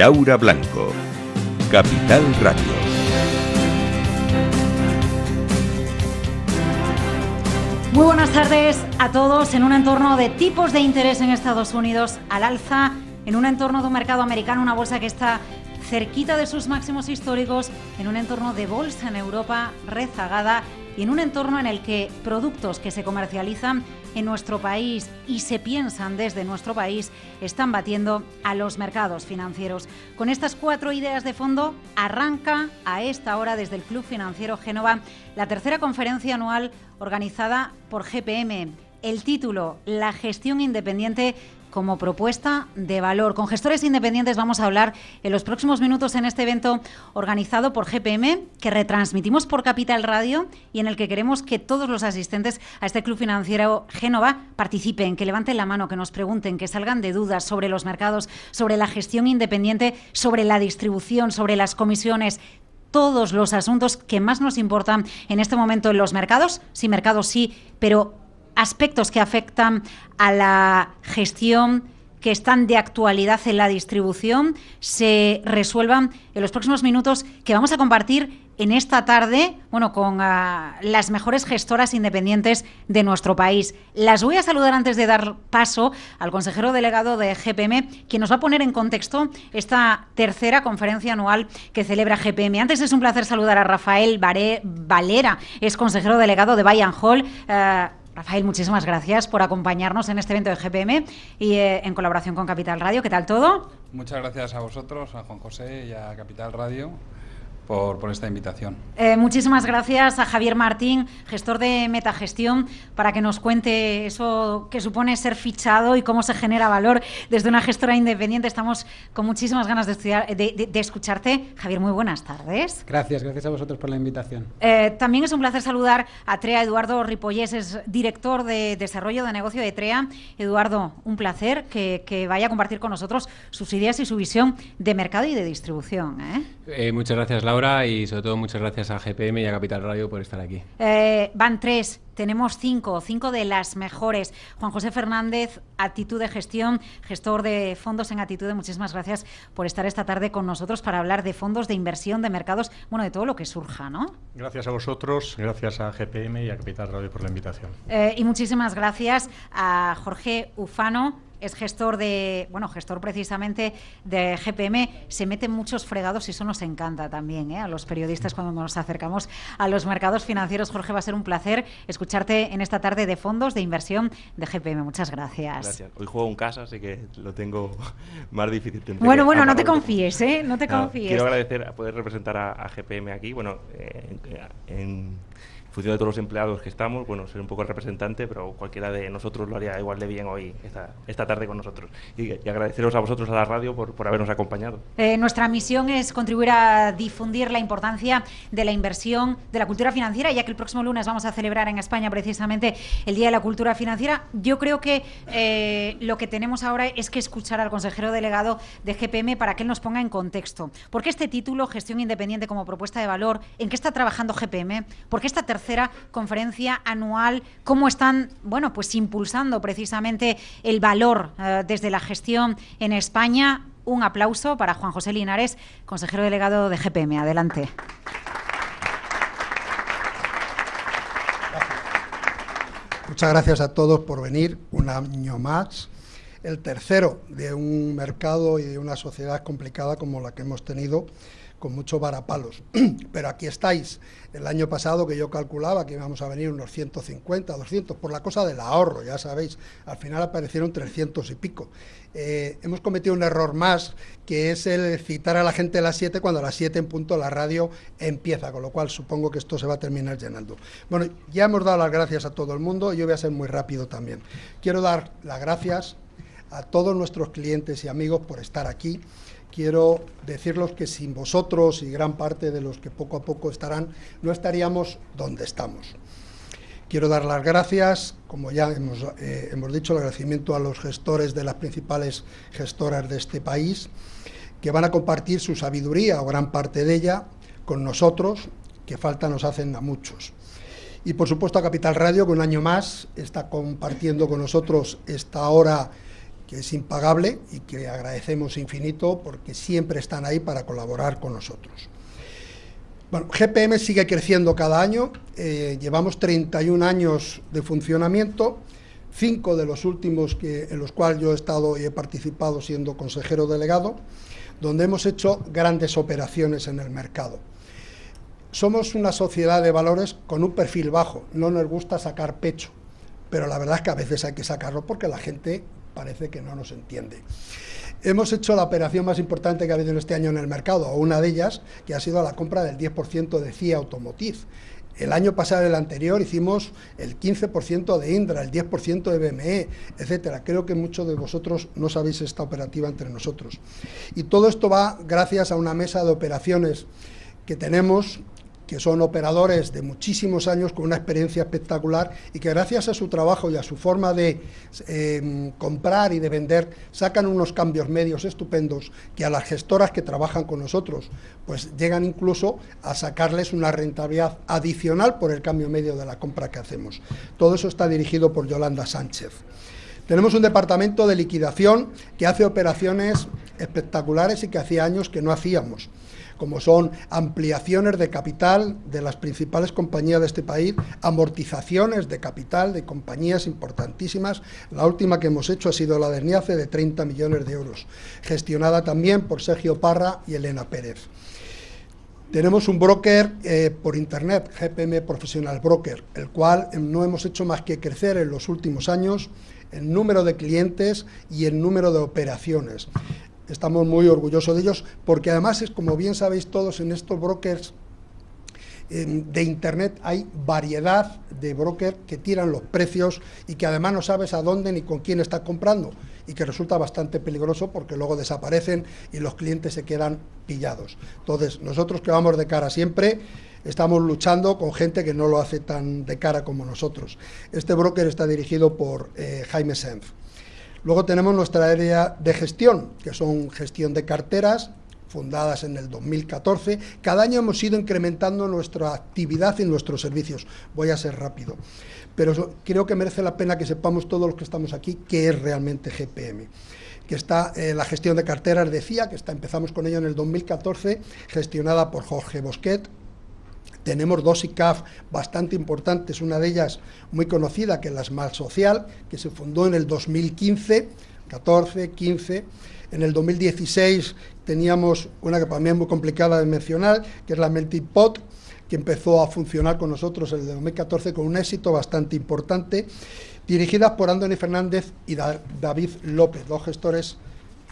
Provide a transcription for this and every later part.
Laura Blanco, Capital Radio. Muy buenas tardes a todos. En un entorno de tipos de interés en Estados Unidos al alza, en un entorno de un mercado americano, una bolsa que está cerquita de sus máximos históricos, en un entorno de bolsa en Europa rezagada y en un entorno en el que productos que se comercializan en nuestro país y se piensan desde nuestro país están batiendo a los mercados financieros. Con estas 4 ideas de fondo arranca a esta hora desde el Club Financiero Génova la tercera conferencia anual organizada por GPM. El título: La gestión independiente como propuesta de valor. Con gestores independientes vamos a hablar en los próximos minutos en este evento organizado por GPM, que retransmitimos por Capital Radio y en el que queremos que todos los asistentes a este Club Financiero Génova participen, que levanten la mano, que nos pregunten, que salgan de dudas sobre los mercados, sobre la gestión independiente, sobre la distribución, sobre las comisiones, todos los asuntos que más nos importan en este momento en los mercados. Sí, mercados sí, pero aspectos que afectan a la gestión, que están de actualidad en la distribución, se resuelvan en los próximos minutos que vamos a compartir en esta tarde, con las mejores gestoras independientes de nuestro país. Las voy a saludar antes de dar paso al consejero delegado de GPM, quien nos va a poner en contexto esta tercera conferencia anual que celebra GPM. Antes es un placer saludar a Rafael Valera, es consejero delegado de Buy and Hold. Rafael, muchísimas gracias por acompañarnos en este evento de GPM y en colaboración con Capital Radio. ¿Qué tal todo? Muchas gracias a vosotros, a Juan José y a Capital Radio por esta invitación. Muchísimas gracias a Javier Martín, gestor de Metagestión, para que nos cuente eso que supone ser fichado y cómo se genera valor desde una gestora independiente. Estamos con muchísimas ganas de escucharte. Javier, muy buenas tardes. Gracias a vosotros por la invitación. También es un placer saludar a TREA. Eduardo Ripollés es director de Desarrollo de Negocio de TREA. Eduardo, un placer que vaya a compartir con nosotros sus ideas y su visión de mercado y de distribución. Muchas gracias, Laura, y sobre todo muchas gracias a GPM y a Capital Radio por estar aquí. Van 3, tenemos 5 de las mejores. Juan José Fernández, Actitud de Gestión, gestor de fondos en Actitud. Muchísimas gracias por estar esta tarde con nosotros para hablar de fondos, de inversión, de mercados, de todo lo que surja, ¿no? Gracias a vosotros, gracias a GPM y a Capital Radio por la invitación. Y muchísimas gracias a Jorge Ufano, es gestor precisamente de GPM. Se meten muchos fregados y eso nos encanta también, a los periodistas cuando nos acercamos a los mercados financieros. Jorge, va a ser un placer escucharte en esta tarde de fondos de inversión de GPM. Muchas gracias. Gracias. Hoy juego en casa, así que lo tengo más difícil. Bueno, no te confíes, no te confíes. Quiero agradecer a poder representar a GPM aquí, en función de todos los empleados que estamos, ser un poco el representante, pero cualquiera de nosotros lo haría igual de bien hoy, esta tarde con nosotros. Y agradeceros a vosotros, a la radio, por habernos acompañado. Nuestra misión es contribuir a difundir la importancia de la inversión, de la cultura financiera, ya que el próximo lunes vamos a celebrar en España precisamente el Día de la Cultura Financiera. Yo creo que lo que tenemos ahora es que escuchar al consejero delegado de GPM para que él nos ponga en contexto. ¿Por qué este título, Gestión Independiente como propuesta de valor? ¿En qué está trabajando GPM? ¿Por qué esta tercera conferencia anual? ¿Cómo están impulsando precisamente el valor desde la gestión en España? Un aplauso para Juan José Linares, consejero delegado de GPM. Adelante. Muchas gracias a todos por venir un año más, el tercero de un mercado y de una sociedad complicada como la que hemos tenido, con muchos varapalos, pero aquí estáis. El año pasado, que yo calculaba que íbamos a venir unos 150, 200, por la cosa del ahorro, ya sabéis, al final aparecieron 300 y pico. Hemos cometido un error más, que es el citar a la gente a las 7, cuando a las 7 en punto la radio empieza, con lo cual supongo que esto se va a terminar llenando. Bueno, ya hemos dado las gracias a todo el mundo, yo voy a ser muy rápido también. Quiero dar las gracias a todos nuestros clientes y amigos por estar aquí. Quiero decirles que sin vosotros y gran parte de los que poco a poco estarán, no estaríamos donde estamos. Quiero dar las gracias, como ya hemos dicho, el agradecimiento a los gestores de las principales gestoras de este país, que van a compartir su sabiduría, o gran parte de ella, con nosotros, que falta nos hacen a muchos. Y por supuesto a Capital Radio, que un año más está compartiendo con nosotros esta hora que es impagable y que agradecemos infinito porque siempre están ahí para colaborar con nosotros. Bueno, GPM sigue creciendo cada año, llevamos 31 años de funcionamiento, 5 de los últimos en los cuales yo he estado y he participado siendo consejero delegado, donde hemos hecho grandes operaciones en el mercado. Somos una sociedad de valores con un perfil bajo, no nos gusta sacar pecho, pero la verdad es que a veces hay que sacarlo porque la gente parece que no nos entiende. Hemos hecho la operación más importante que ha habido en este año en el mercado, o una de ellas, que ha sido la compra del 10% de CIA Automotive. El año pasado, el anterior, hicimos el 15% de Indra, el 10% de BME, etcétera. Creo que muchos de vosotros no sabéis esta operativa entre nosotros. Y todo esto va gracias a una mesa de operaciones que tenemos, que son operadores de muchísimos años con una experiencia espectacular y que gracias a su trabajo y a su forma de comprar y de vender sacan unos cambios medios estupendos que a las gestoras que trabajan con nosotros pues llegan incluso a sacarles una rentabilidad adicional por el cambio medio de la compra que hacemos. Todo eso está dirigido por Yolanda Sánchez. Tenemos un departamento de liquidación que hace operaciones espectaculares y que hacía años que no hacíamos, como son ampliaciones de capital de las principales compañías de este país, amortizaciones de capital de compañías importantísimas. La última que hemos hecho ha sido la de Niace, de 30 millones de euros, gestionada también por Sergio Parra y Elena Pérez. Tenemos un broker por internet, GPM Professional Broker, el cual no hemos hecho más que crecer en los últimos años en número de clientes y en número de operaciones. Estamos muy orgullosos de ellos porque además, es como bien sabéis todos, en estos brokers de internet hay variedad de brokers que tiran los precios y que además no sabes a dónde ni con quién estás comprando y que resulta bastante peligroso porque luego desaparecen y los clientes se quedan pillados. Entonces, nosotros que vamos de cara siempre, estamos luchando con gente que no lo hace tan de cara como nosotros. Este broker está dirigido por Jaime Senf. Luego tenemos nuestra área de gestión, que son gestión de carteras, fundadas en el 2014. Cada año hemos ido incrementando nuestra actividad y nuestros servicios. Voy a ser rápido, pero creo que merece la pena que sepamos todos los que estamos aquí qué es realmente GPM. Que está la gestión de carteras, decía, que empezamos con ello en el 2014, gestionada por Jorge Bosquet. Tenemos dos ICAF bastante importantes, una de ellas muy conocida, que es la Smart Social, que se fundó en el 2015, 14, 15. En el 2016 teníamos una que para mí es muy complicada de mencionar, que es la Melting Pot, que empezó a funcionar con nosotros en el 2014 con un éxito bastante importante, dirigidas por Andoni Fernández y David López, dos gestores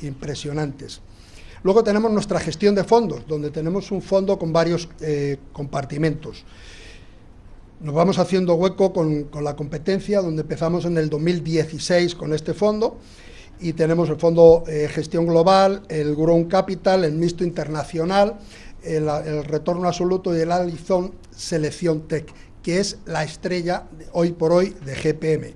impresionantes. Luego tenemos nuestra gestión de fondos, donde tenemos un fondo con varios compartimentos. Nos vamos haciendo hueco con la competencia, donde empezamos en el 2016 con este fondo, y tenemos el fondo gestión global, el Grown Capital, el mixto internacional, el retorno absoluto y el Allison Selección Tech, que es la estrella hoy por hoy de GPM.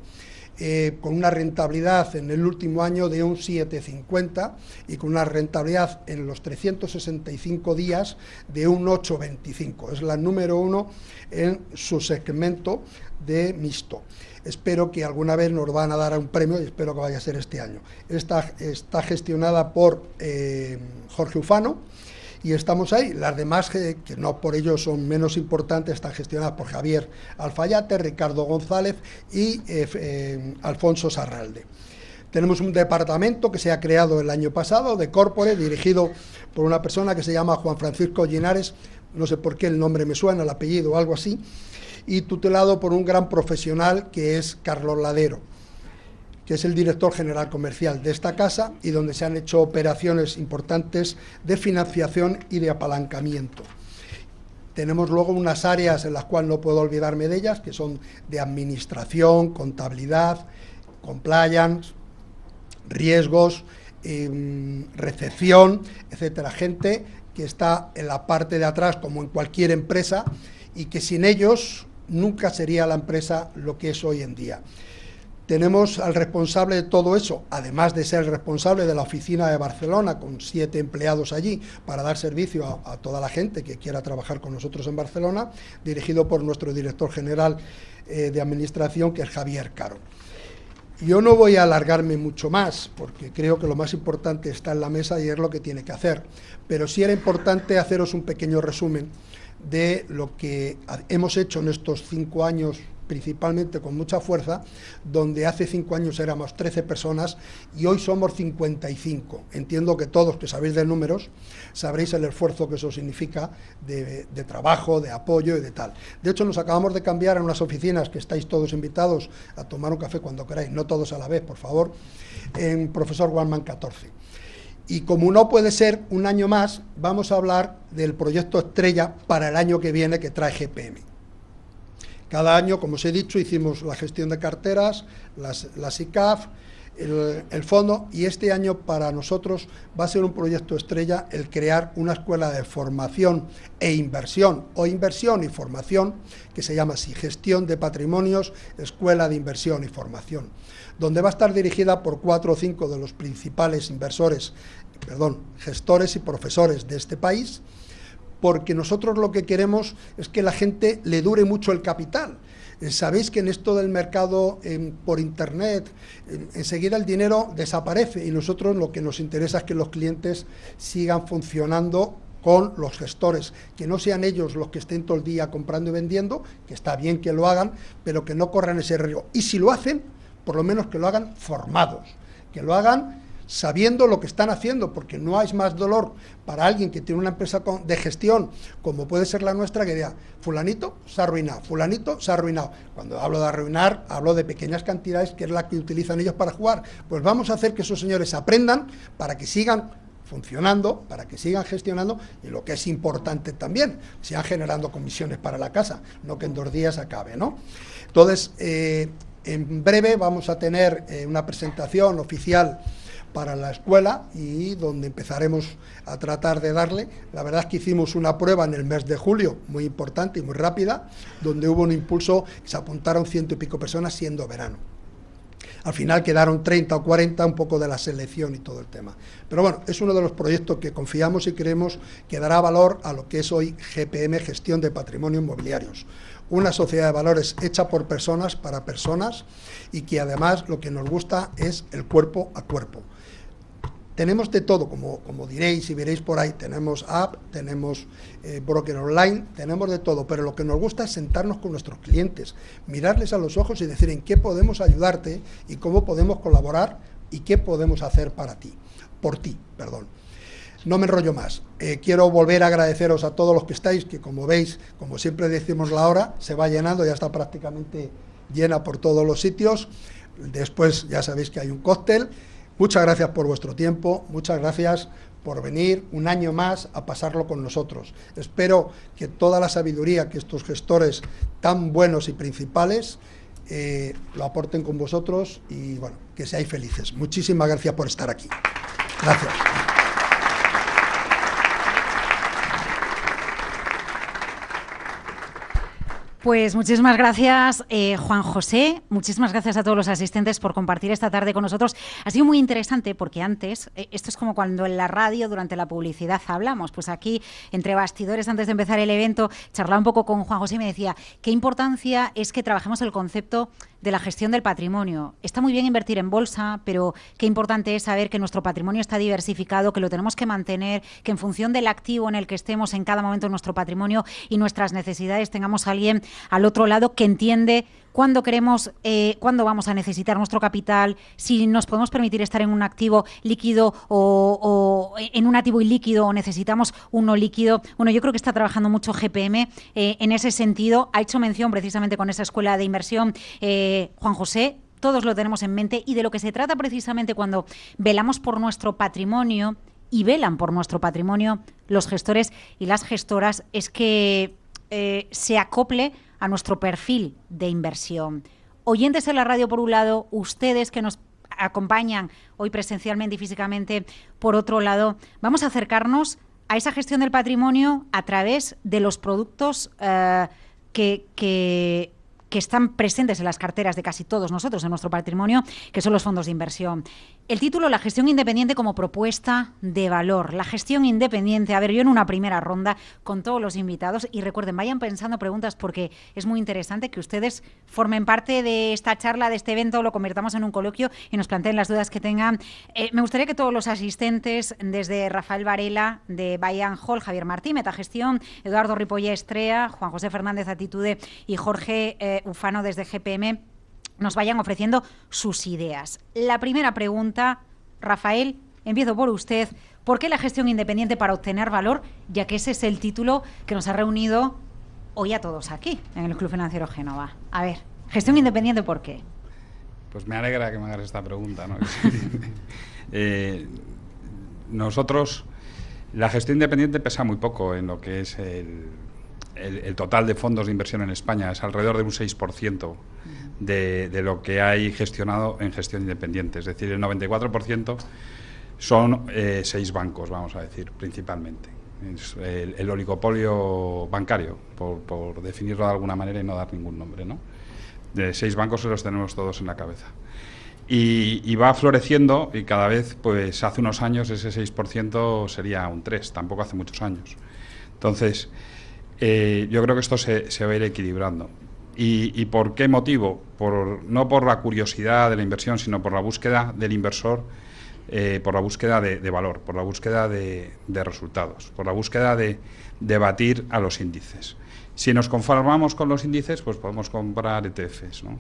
Con una rentabilidad en el último año de un 7,50 y con una rentabilidad en los 365 días de un 8,25. Es la número 1 en su segmento de mixto. Espero que alguna vez nos van a dar un premio y espero que vaya a ser este año. Está gestionada por Jorge Ufano. Y estamos ahí. Las demás, que no por ello son menos importantes, están gestionadas por Javier Alfayate, Ricardo González y Alfonso Sarralde. Tenemos un departamento que se ha creado el año pasado, de Corporate, dirigido por una persona que se llama Juan Francisco Linares, no sé por qué el nombre me suena, el apellido o algo así, y tutelado por un gran profesional que es Carlos Ladero, que es el director general comercial de esta casa y donde se han hecho operaciones importantes de financiación y de apalancamiento. Tenemos luego unas áreas en las cuales no puedo olvidarme de ellas, que son de administración, contabilidad, compliance, riesgos, recepción, etcétera. Gente que está en la parte de atrás, como en cualquier empresa, y que sin ellos nunca sería la empresa lo que es hoy en día. Tenemos al responsable de todo eso, además de ser el responsable de la oficina de Barcelona, con 7 empleados allí, para dar servicio a toda la gente que quiera trabajar con nosotros en Barcelona, dirigido por nuestro director general de administración, que es Javier Caro. Yo no voy a alargarme mucho más, porque creo que lo más importante está en la mesa y es lo que tiene que hacer. Pero sí era importante haceros un pequeño resumen de lo que hemos hecho en estos 5 años, principalmente con mucha fuerza, donde hace 5 años éramos 13 personas y hoy somos 55. Entiendo que todos que sabéis de números sabréis el esfuerzo que eso significa de trabajo, de apoyo y de tal. De hecho, nos acabamos de cambiar en unas oficinas que estáis todos invitados a tomar un café cuando queráis, no todos a la vez, por favor, en Profesor Gualman 14. Y como no puede ser un año más, vamos a hablar del proyecto estrella para el año que viene que trae GPM. Cada año, como os he dicho, hicimos la gestión de carteras, las ICAF, el fondo, y este año para nosotros va a ser un proyecto estrella el crear una escuela de formación e inversión, o inversión y formación, que se llama así, Gestión de Patrimonios, Escuela de Inversión y Formación, donde va a estar dirigida por 4 o 5 de los principales gestores y profesores de este país, porque nosotros lo que queremos es que la gente le dure mucho el capital. Sabéis que en esto del mercado por internet, enseguida el dinero desaparece y nosotros lo que nos interesa es que los clientes sigan funcionando con los gestores, que no sean ellos los que estén todo el día comprando y vendiendo, que está bien que lo hagan, pero que no corran ese riesgo. Y si lo hacen, por lo menos que lo hagan formados, que lo hagan sabiendo lo que están haciendo, porque no hay más dolor para alguien que tiene una empresa de gestión, como puede ser la nuestra, que diga, fulanito se ha arruinado, fulanito se ha arruinado. Cuando hablo de arruinar, hablo de pequeñas cantidades, que es la que utilizan ellos para jugar. Pues vamos a hacer que esos señores aprendan para que sigan funcionando, para que sigan gestionando, y lo que es importante también, sigan generando comisiones para la casa, no que en 2 días acabe, ¿no? Entonces, en breve vamos a tener una presentación oficial para la escuela y donde empezaremos a tratar de darle. La verdad es que hicimos una prueba en el mes de julio, muy importante y muy rápida, donde hubo un impulso, se apuntaron 100 y pico personas siendo verano. Al final quedaron 30 o 40, un poco de la selección y todo el tema. Pero bueno, es uno de los proyectos que confiamos y creemos que dará valor a lo que es hoy GPM, Gestión de Patrimonio Inmobiliarios. Una sociedad de valores hecha por personas, para personas, y que además lo que nos gusta es el cuerpo a cuerpo. Tenemos de todo, como diréis y veréis por ahí, tenemos app, tenemos broker online, tenemos de todo, pero lo que nos gusta es sentarnos con nuestros clientes, mirarles a los ojos y decir en qué podemos ayudarte y cómo podemos colaborar y qué podemos hacer por ti. No me enrollo más. Quiero volver a agradeceros a todos los que estáis, que como veis, como siempre decimos, la hora se va llenando, ya está prácticamente llena por todos los sitios. Después ya sabéis que hay un cóctel. Muchas gracias por vuestro tiempo, muchas gracias por venir un año más a pasarlo con nosotros. Espero que toda la sabiduría que estos gestores tan buenos y principales lo aporten con vosotros y bueno, que seáis felices. Muchísimas gracias por estar aquí. Gracias. Pues muchísimas gracias, Juan José. Muchísimas gracias a todos los asistentes por compartir esta tarde con nosotros. Ha sido muy interesante porque antes, esto es como cuando en la radio durante la publicidad hablamos, pues aquí entre bastidores antes de empezar el evento charlaba un poco con Juan José y me decía qué importancia es que trabajemos el concepto de la gestión del patrimonio. Está muy bien invertir en bolsa, pero qué importante es saber que nuestro patrimonio está diversificado, que lo tenemos que mantener, que en función del activo en el que estemos en cada momento de nuestro patrimonio y nuestras necesidades tengamos a alguien al otro lado que entiende cuándo cuándo vamos a necesitar nuestro capital, si nos podemos permitir estar en un activo líquido o en un activo ilíquido o necesitamos uno líquido. Bueno, yo creo que está trabajando mucho GPM en ese sentido. Ha hecho mención precisamente con esa escuela de inversión Juan José. Todos lo tenemos en mente y de lo que se trata precisamente cuando velamos por nuestro patrimonio y velan por nuestro patrimonio los gestores y las gestoras es que se acople a nuestro perfil de inversión. Oyentes en la radio por un lado, ustedes que nos acompañan hoy presencialmente y físicamente por otro lado, vamos a acercarnos a esa gestión del patrimonio a través de los productos que que están presentes en las carteras de casi todos nosotros, en nuestro patrimonio, que son los fondos de inversión. El título, la gestión independiente como propuesta de valor. La gestión independiente, a ver, yo en una primera ronda con todos los invitados, y recuerden, vayan pensando preguntas porque es muy interesante que ustedes formen parte de esta charla, de este evento, lo convirtamos en un coloquio y nos planteen las dudas que tengan. Me gustaría que todos los asistentes, desde Rafael Varela de Buy and Hold, Javier Martí, Metagestión, Eduardo Ripollé Estrea, Juan José Fernández Atitude y Jorge Ufano desde GPM, nos vayan ofreciendo sus ideas. La primera pregunta, Rafael, empiezo por usted. ¿Por qué la gestión independiente para obtener valor? Ya que ese es el título que nos ha reunido hoy a todos aquí, en el Club Financiero Génova. A ver, gestión independiente, ¿por qué? Pues me alegra que me hagas esta pregunta, ¿no? Nosotros, la gestión independiente pesa muy poco en lo que es el total de fondos de inversión en España. Es alrededor de un 6% de lo que hay gestionado en gestión independiente. Es decir, el 94% son 6 bancos, vamos a decir, principalmente. Es el oligopolio bancario, por definirlo de alguna manera y no dar ningún nombre, ¿no? De 6 bancos los tenemos todos en la cabeza. Y va floreciendo, y cada vez, pues hace unos años ese 6% sería un 3%, tampoco hace muchos años. Entonces, yo creo que esto se va a ir equilibrando. ¿Y por qué motivo? No por la curiosidad de la inversión, sino por la búsqueda del inversor, por la búsqueda de valor, por la búsqueda de resultados, por la búsqueda de batir a los índices. Si nos conformamos con los índices, pues podemos comprar ETFs, ¿no?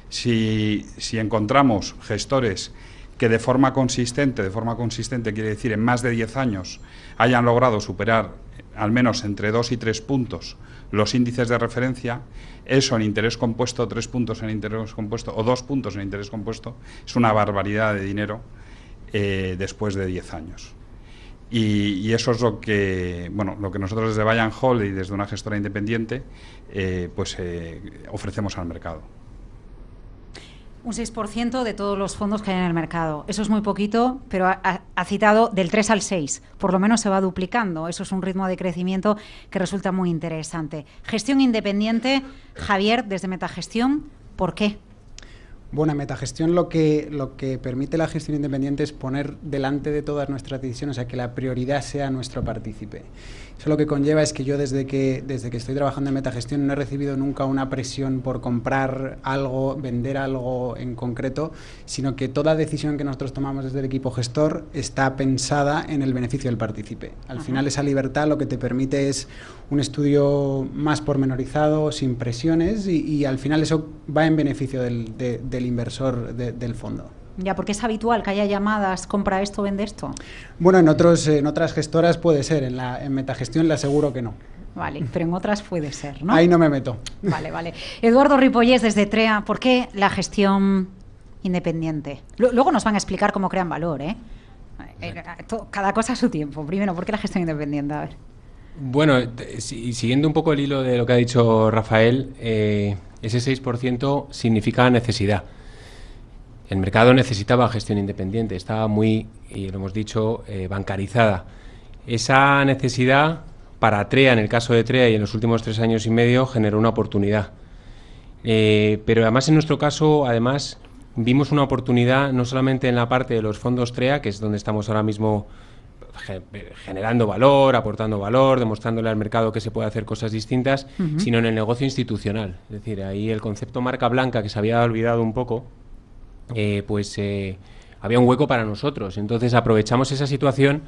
Si encontramos gestores que de forma consistente quiere decir en más de 10 años, hayan logrado superar al menos entre 2 y 3 puntos los índices de referencia, eso en interés compuesto, 3 puntos en interés compuesto o 2 puntos en interés compuesto, es una barbaridad de dinero después de 10 años. Y eso es lo que nosotros desde Buy and Hold y desde una gestora independiente ofrecemos al mercado. Un 6% de todos los fondos que hay en el mercado. Eso es muy poquito, pero ha citado del 3 al 6. Por lo menos se va duplicando. Eso es un ritmo de crecimiento que resulta muy interesante. Gestión independiente, Javier, desde Metagestión, ¿por qué? Bueno, en Metagestión lo que permite la gestión independiente es poner delante de todas nuestras decisiones, o sea, que la prioridad sea nuestro partícipe. Eso lo que conlleva es que yo desde que estoy trabajando en Metagestión no he recibido nunca una presión por comprar algo, vender algo en concreto, sino que toda decisión que nosotros tomamos desde el equipo gestor está pensada en el beneficio del partícipe. Al final esa libertad lo que te permite es un estudio más pormenorizado, sin presiones, y al final eso va en beneficio del inversor del fondo. Ya, porque es habitual que haya llamadas, compra esto, vende esto. Bueno, en otras gestoras puede ser, en Metagestión le aseguro que no. Vale, pero en otras puede ser, ¿no? Ahí no me meto. Vale. Eduardo Ripollés desde TREA, ¿por qué la gestión independiente? Luego nos van a explicar cómo crean valor, ¿eh? Cada cosa a su tiempo. Primero, ¿por qué la gestión independiente? A ver. Bueno, siguiendo un poco el hilo de lo que ha dicho Rafael, ese 6% significa necesidad. El mercado necesitaba gestión independiente, estaba muy, y lo hemos dicho, bancarizada. Esa necesidad para TREA, en el caso de TREA y en los últimos 3 años y medio, generó una oportunidad. Pero además en nuestro caso, vimos una oportunidad no solamente en la parte de los fondos TREA, que es donde estamos ahora mismo generando valor, aportando valor, demostrándole al mercado que se puede hacer cosas distintas, sino en el negocio institucional. Es decir, ahí el concepto marca blanca, que se había olvidado un poco, había un hueco para nosotros. Entonces aprovechamos esa situación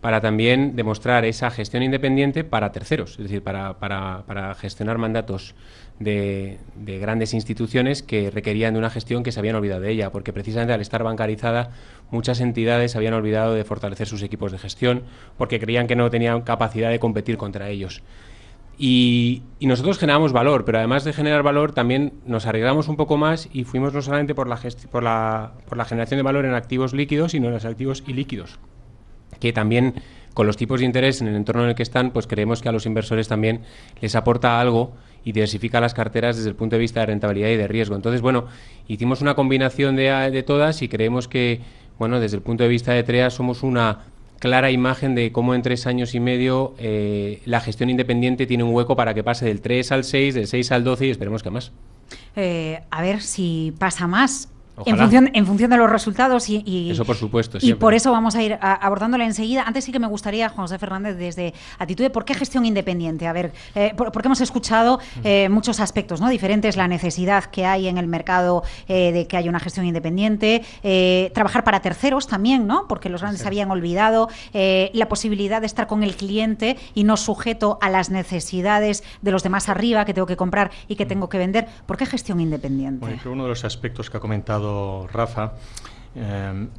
para también demostrar esa gestión independiente para terceros, es decir, para gestionar mandatos de grandes instituciones que requerían de una gestión que se habían olvidado de ella, porque precisamente al estar bancarizada muchas entidades se habían olvidado de fortalecer sus equipos de gestión porque creían que no tenían capacidad de competir contra ellos. Y nosotros generamos valor, pero además de generar valor también nos arriesgamos un poco más y fuimos no solamente por la generación de valor en activos líquidos, sino en los activos ilíquidos, que también con los tipos de interés en el entorno en el que están, pues creemos que a los inversores también les aporta algo y diversifica las carteras desde el punto de vista de rentabilidad y de riesgo. Entonces, bueno, hicimos una combinación de todas y creemos que, bueno, desde el punto de vista de TREA somos una clara imagen de cómo en 3 años y medio la gestión independiente tiene un hueco para que pase del 3 al 6, del 6 al 12 y esperemos que más. A ver si pasa más. Ojalá. En función de los resultados y Eso por supuesto, y siempre. por eso vamos a ir abordándole enseguida. Antes sí que me gustaría, Juan José Fernández, desde Atitude, ¿por qué gestión independiente? A ver, porque hemos escuchado muchos aspectos, ¿no?, diferentes, la necesidad que hay en el mercado de que haya una gestión independiente, trabajar para terceros también, ¿no?, porque los grandes se habían olvidado, la posibilidad de estar con el cliente y no sujeto a las necesidades de los demás arriba, que tengo que comprar y que tengo que vender. ¿Por qué gestión independiente? Bueno, creo que uno de los aspectos que ha comentado Rafa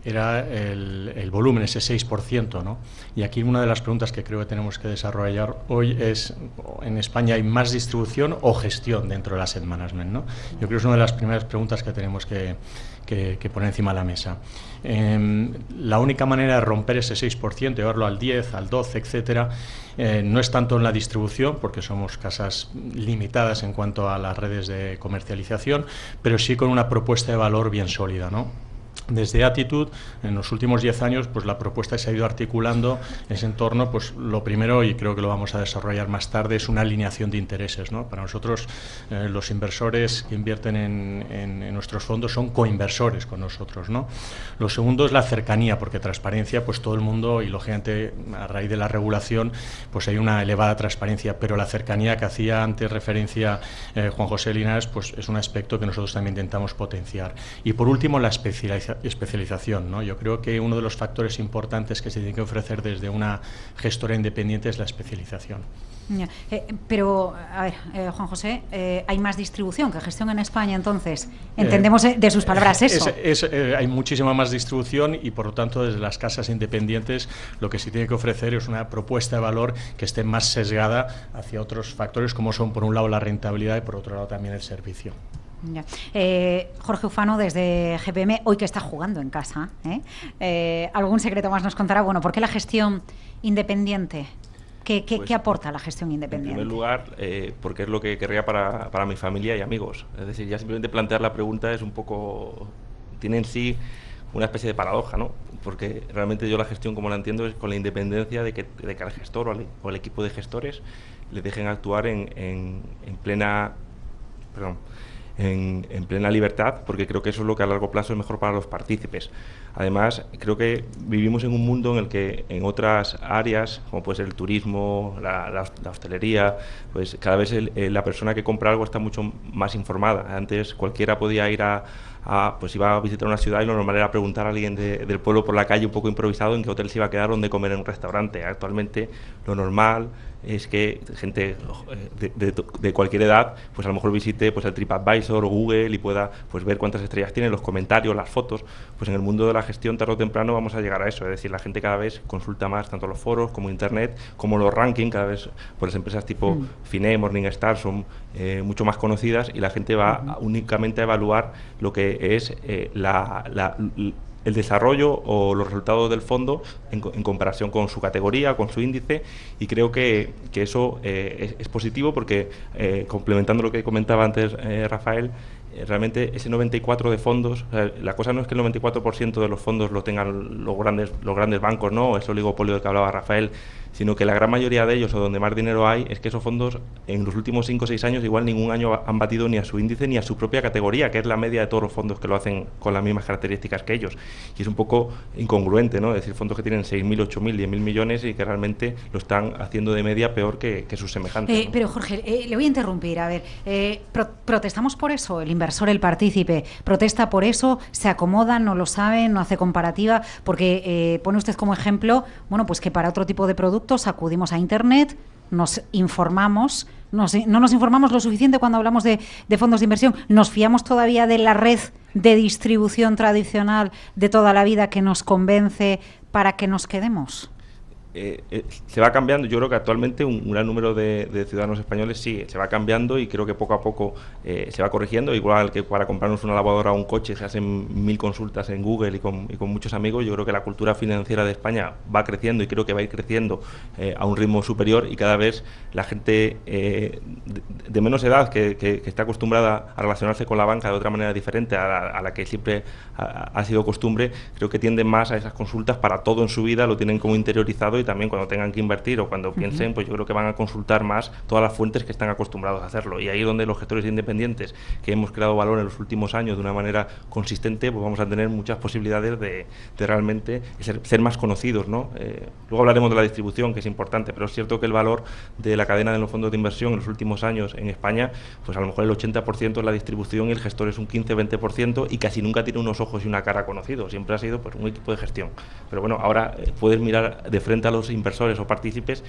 era el volumen, ese 6%, ¿no? Y aquí una de las preguntas que creo que tenemos que desarrollar hoy es, ¿en España hay más distribución o gestión dentro del asset management, ¿no? Yo creo que es una de las primeras preguntas que tenemos que poner encima de la mesa. La única manera de romper ese 6%, llevarlo al 10, al 12, etcétera, no es tanto en la distribución, porque somos casas limitadas en cuanto a las redes de comercialización, pero sí con una propuesta de valor bien sólida, ¿no? Desde Attitude, en los últimos 10 años, pues la propuesta se ha ido articulando en ese entorno. Pues lo primero, y creo que lo vamos a desarrollar más tarde, es una alineación de intereses, ¿no? Para nosotros, los inversores que invierten en nuestros fondos son coinversores con nosotros, ¿no? Lo segundo es la cercanía, porque transparencia, pues todo el mundo, y lógicamente a raíz de la regulación, pues hay una elevada transparencia, pero la cercanía que hacía antes referencia Juan José Linares, pues es un aspecto que nosotros también intentamos potenciar. Y por último, la especialización, ¿no? Yo creo que uno de los factores importantes que se tiene que ofrecer desde una gestora independiente es la especialización. Pero, a ver, Juan José, ¿hay más distribución que gestión en España, entonces? Entendemos de sus palabras eso. Hay muchísima más distribución y, por lo tanto, desde las casas independientes lo que se tiene que ofrecer es una propuesta de valor que esté más sesgada hacia otros factores, como son, por un lado, la rentabilidad y, por otro lado, también el servicio. Ya. Jorge Ufano, desde GPM, hoy que está jugando en casa, ¿algún secreto más nos contará? Bueno, ¿por qué la gestión independiente? ¿Qué aporta la gestión independiente? En primer lugar, porque es lo que querría para mi familia y amigos. Es decir, ya simplemente plantear la pregunta es un poco... tiene en sí una especie de paradoja, ¿no? Porque realmente yo la gestión, como la entiendo, es con la independencia de que al gestor o al equipo de gestores le dejen actuar en plena libertad, porque creo que eso es lo que a largo plazo es mejor para los partícipes. Además, creo que vivimos en un mundo en el que en otras áreas, como puede ser el turismo, la hostelería, pues cada vez la persona que compra algo está mucho más informada. Antes cualquiera podía ir pues iba a visitar una ciudad y lo normal era preguntar a alguien del pueblo por la calle, un poco improvisado, en qué hotel se iba a quedar, dónde comer en un restaurante. Actualmente lo normal es que gente de cualquier edad pues a lo mejor visite pues el TripAdvisor o Google y pueda pues ver cuántas estrellas tiene, los comentarios, las fotos. Pues en el mundo de la gestión, tarde o temprano vamos a llegar a eso, es decir, la gente cada vez consulta más tanto los foros como internet, como los rankings, cada vez pues las empresas tipo Fine, Morningstar son mucho más conocidas y la gente va únicamente a evaluar lo que es el desarrollo o los resultados del fondo en comparación con su categoría, con su índice, y creo que eso es positivo porque, complementando lo que comentaba antes Rafael, realmente ese 94% de fondos, la cosa no es que el 94% de los fondos lo tengan los grandes bancos, ¿no? Ese oligopolio del que hablaba Rafael, sino que la gran mayoría de ellos, o donde más dinero hay, es que esos fondos en los últimos 5 o 6 años igual ningún año han batido ni a su índice ni a su propia categoría, que es la media de todos los fondos que lo hacen con las mismas características que ellos. Y es un poco incongruente, ¿no? Es decir, fondos que tienen 6.000, 8.000, 10.000 millones y que realmente lo están haciendo de media peor que sus semejantes, ¿no? Pero Jorge, le voy a interrumpir. A ver, protestamos por eso, el inversor, el partícipe, protesta por eso, se acomoda, no lo sabe, no hace comparativa, porque pone usted como ejemplo, bueno, pues que para otro tipo de productos acudimos a Internet, nos informamos, no nos informamos lo suficiente cuando hablamos de fondos de inversión, nos fiamos todavía de la red de distribución tradicional de toda la vida que nos convence para que nos quedemos. Se va cambiando. Yo creo que actualmente un gran número de ciudadanos españoles sí, se va cambiando y creo que poco a poco se va corrigiendo. Igual que para comprarnos una lavadora o un coche se hacen 1000 consultas en Google y con muchos amigos. Yo creo que la cultura financiera de España va creciendo y creo que va a ir creciendo a un ritmo superior, y cada vez la gente de menos edad, que está acostumbrada a relacionarse con la banca de otra manera diferente a la que siempre ha sido costumbre, creo que tienden más a esas consultas para todo en su vida, lo tienen como interiorizado, y también cuando tengan que invertir o cuando piensen, pues yo creo que van a consultar más todas las fuentes que están acostumbrados a hacerlo. Y ahí es donde los gestores independientes, que hemos creado valor en los últimos años de una manera consistente, pues vamos a tener muchas posibilidades de realmente ser más conocidos, ¿no? Luego hablaremos de la distribución, que es importante, pero es cierto que el valor de la cadena de los fondos de inversión en los últimos años en España, pues a lo mejor el 80% es la distribución y el gestor es un 15-20%, y casi nunca tiene unos ojos y una cara conocidos, siempre ha sido pues un equipo de gestión. Pero bueno, ahora puedes mirar de frente a los inversores o partícipes,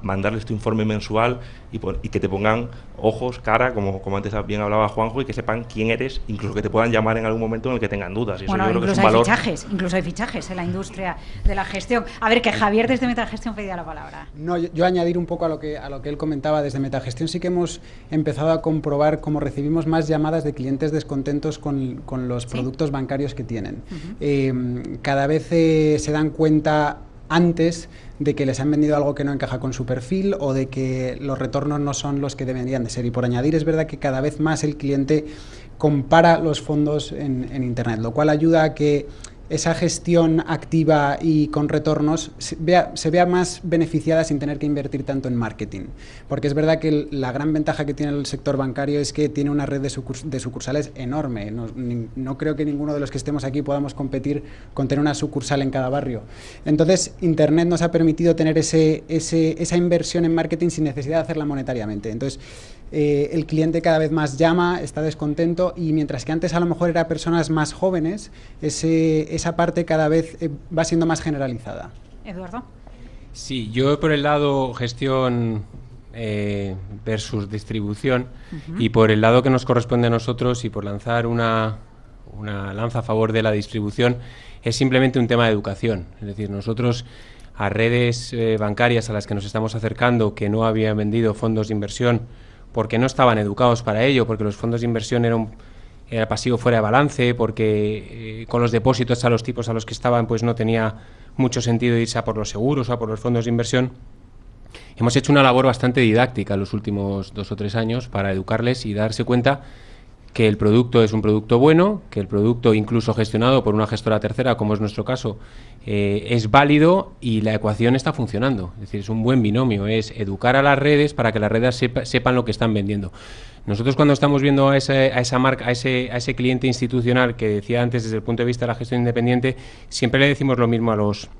mandarles tu informe mensual y que te pongan ojos, cara, como antes bien hablaba Juanjo, y que sepan quién eres, incluso que te puedan llamar en algún momento en el que tengan dudas. Y bueno, eso yo creo que es un valor. Incluso hay fichajes en la industria de la gestión. A ver, que Javier desde Metagestión pedía la palabra. No, yo añadir un poco a lo que él comentaba. Desde Metagestión sí que hemos empezado a comprobar cómo recibimos más llamadas de clientes descontentos con los productos bancarios que tienen. Cada vez se dan cuenta antes de que les han vendido algo que no encaja con su perfil o de que los retornos no son los que deberían de ser. Y por añadir, es verdad que cada vez más el cliente compara los fondos en Internet, lo cual ayuda a que esa gestión activa y con retornos se vea más beneficiada sin tener que invertir tanto en marketing. Porque es verdad que la gran ventaja que tiene el sector bancario es que tiene una red de sucursales enorme. No creo que ninguno de los que estemos aquí podamos competir con tener una sucursal en cada barrio. Entonces, Internet nos ha permitido tener esa inversión en marketing sin necesidad de hacerla monetariamente. Entonces, el cliente cada vez más llama, está descontento, y mientras que antes a lo mejor era personas más jóvenes, esa parte cada vez va siendo más generalizada. Eduardo. Sí, yo por el lado gestión versus distribución, y por el lado que nos corresponde a nosotros, y por lanzar una lanza a favor de la distribución, es simplemente un tema de educación. Es decir, nosotros a redes bancarias a las que nos estamos acercando, que no habían vendido fondos de inversión porque no estaban educados para ello, porque los fondos de inversión era pasivo fuera de balance, porque con los depósitos a los tipos a los que estaban pues no tenía mucho sentido irse a por los seguros o a por los fondos de inversión. Hemos hecho una labor bastante didáctica en los últimos 2 o 3 años para educarles y darse cuenta que el producto es un producto bueno, que el producto incluso gestionado por una gestora tercera, como es nuestro caso, es válido, y la ecuación está funcionando. Es decir, es un buen binomio, es educar a las redes para que las redes sepan lo que están vendiendo. Nosotros, cuando estamos viendo a esa marca, a ese cliente institucional que decía antes desde el punto de vista de la gestión independiente, siempre le decimos lo mismo a los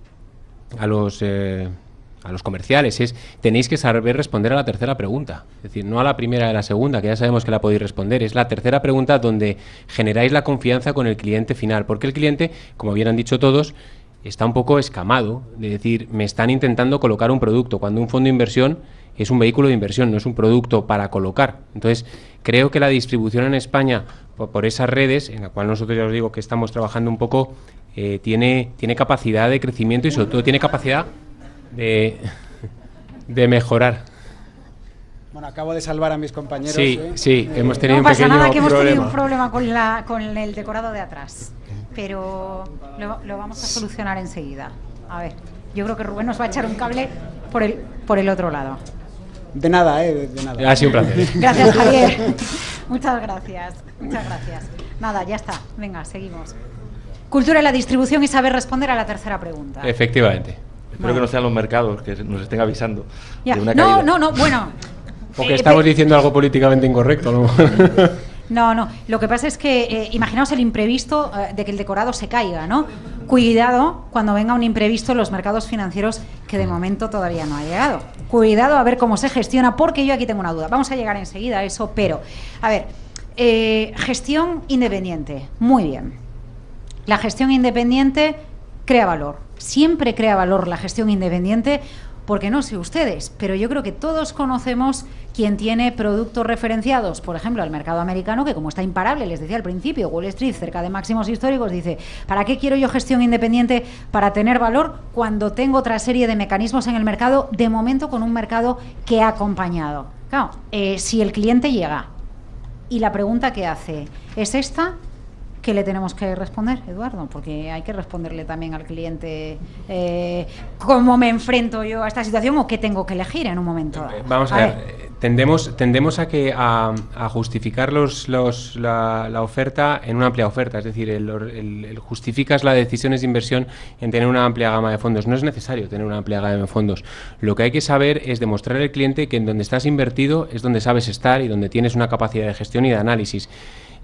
comerciales, tenéis que saber responder a la tercera pregunta, es decir, no a la primera y a la segunda, que ya sabemos que la podéis responder, es la tercera pregunta donde generáis la confianza con el cliente final, porque el cliente, como bien han dicho todos, está un poco escamado, de decir, me están intentando colocar un producto, cuando un fondo de inversión es un vehículo de inversión, no es un producto para colocar. Entonces, creo que la distribución en España, por esas redes, en la cual nosotros ya os digo que estamos trabajando un poco, tiene capacidad de crecimiento y sobre todo tiene capacidad de mejorar. Bueno, acabo de salvar a mis compañeros. Sí, hemos tenido un pequeño problema. Que hemos tenido un problema con el decorado de atrás, pero lo vamos a solucionar enseguida. A ver, yo creo que Rubén nos va a echar un cable por el otro lado. De nada, de nada. Ha sido un placer. Gracias, Javier. Muchas gracias. Nada, ya está. Venga, seguimos. Cultura en la distribución y saber responder a la tercera pregunta. Efectivamente. Espero que no sean los mercados que nos estén avisando ya. de una caída. No, bueno. Porque estamos diciendo algo políticamente incorrecto, ¿no? No. Lo que pasa es que imaginaos el imprevisto de que el decorado se caiga, ¿no? Cuidado cuando venga un imprevisto en los mercados financieros, que de momento todavía no ha llegado. Cuidado a ver cómo se gestiona, porque yo aquí tengo una duda. Vamos a llegar enseguida a eso, pero, a ver, gestión independiente. Muy bien. La gestión independiente crea valor. Siempre crea valor la gestión independiente, porque no sé ustedes, pero yo creo que todos conocemos quien tiene productos referenciados, por ejemplo, al mercado americano, que como está imparable, les decía al principio, Wall Street cerca de máximos históricos, dice, ¿para qué quiero yo gestión independiente para tener valor cuando tengo otra serie de mecanismos en el mercado, de momento con un mercado que ha acompañado? Claro, si el cliente llega y la pregunta que hace es esta, ¿qué le tenemos que responder, Eduardo? Porque hay que responderle también al cliente cómo me enfrento yo a esta situación o qué tengo que elegir en un momento dado. Vamos a ver, Tendemos a justificar la oferta en una amplia oferta, es decir, justificas las decisiones de inversión en tener una amplia gama de fondos. No es necesario tener una amplia gama de fondos. Lo que hay que saber es demostrarle al cliente que en donde estás invertido es donde sabes estar y donde tienes una capacidad de gestión y de análisis.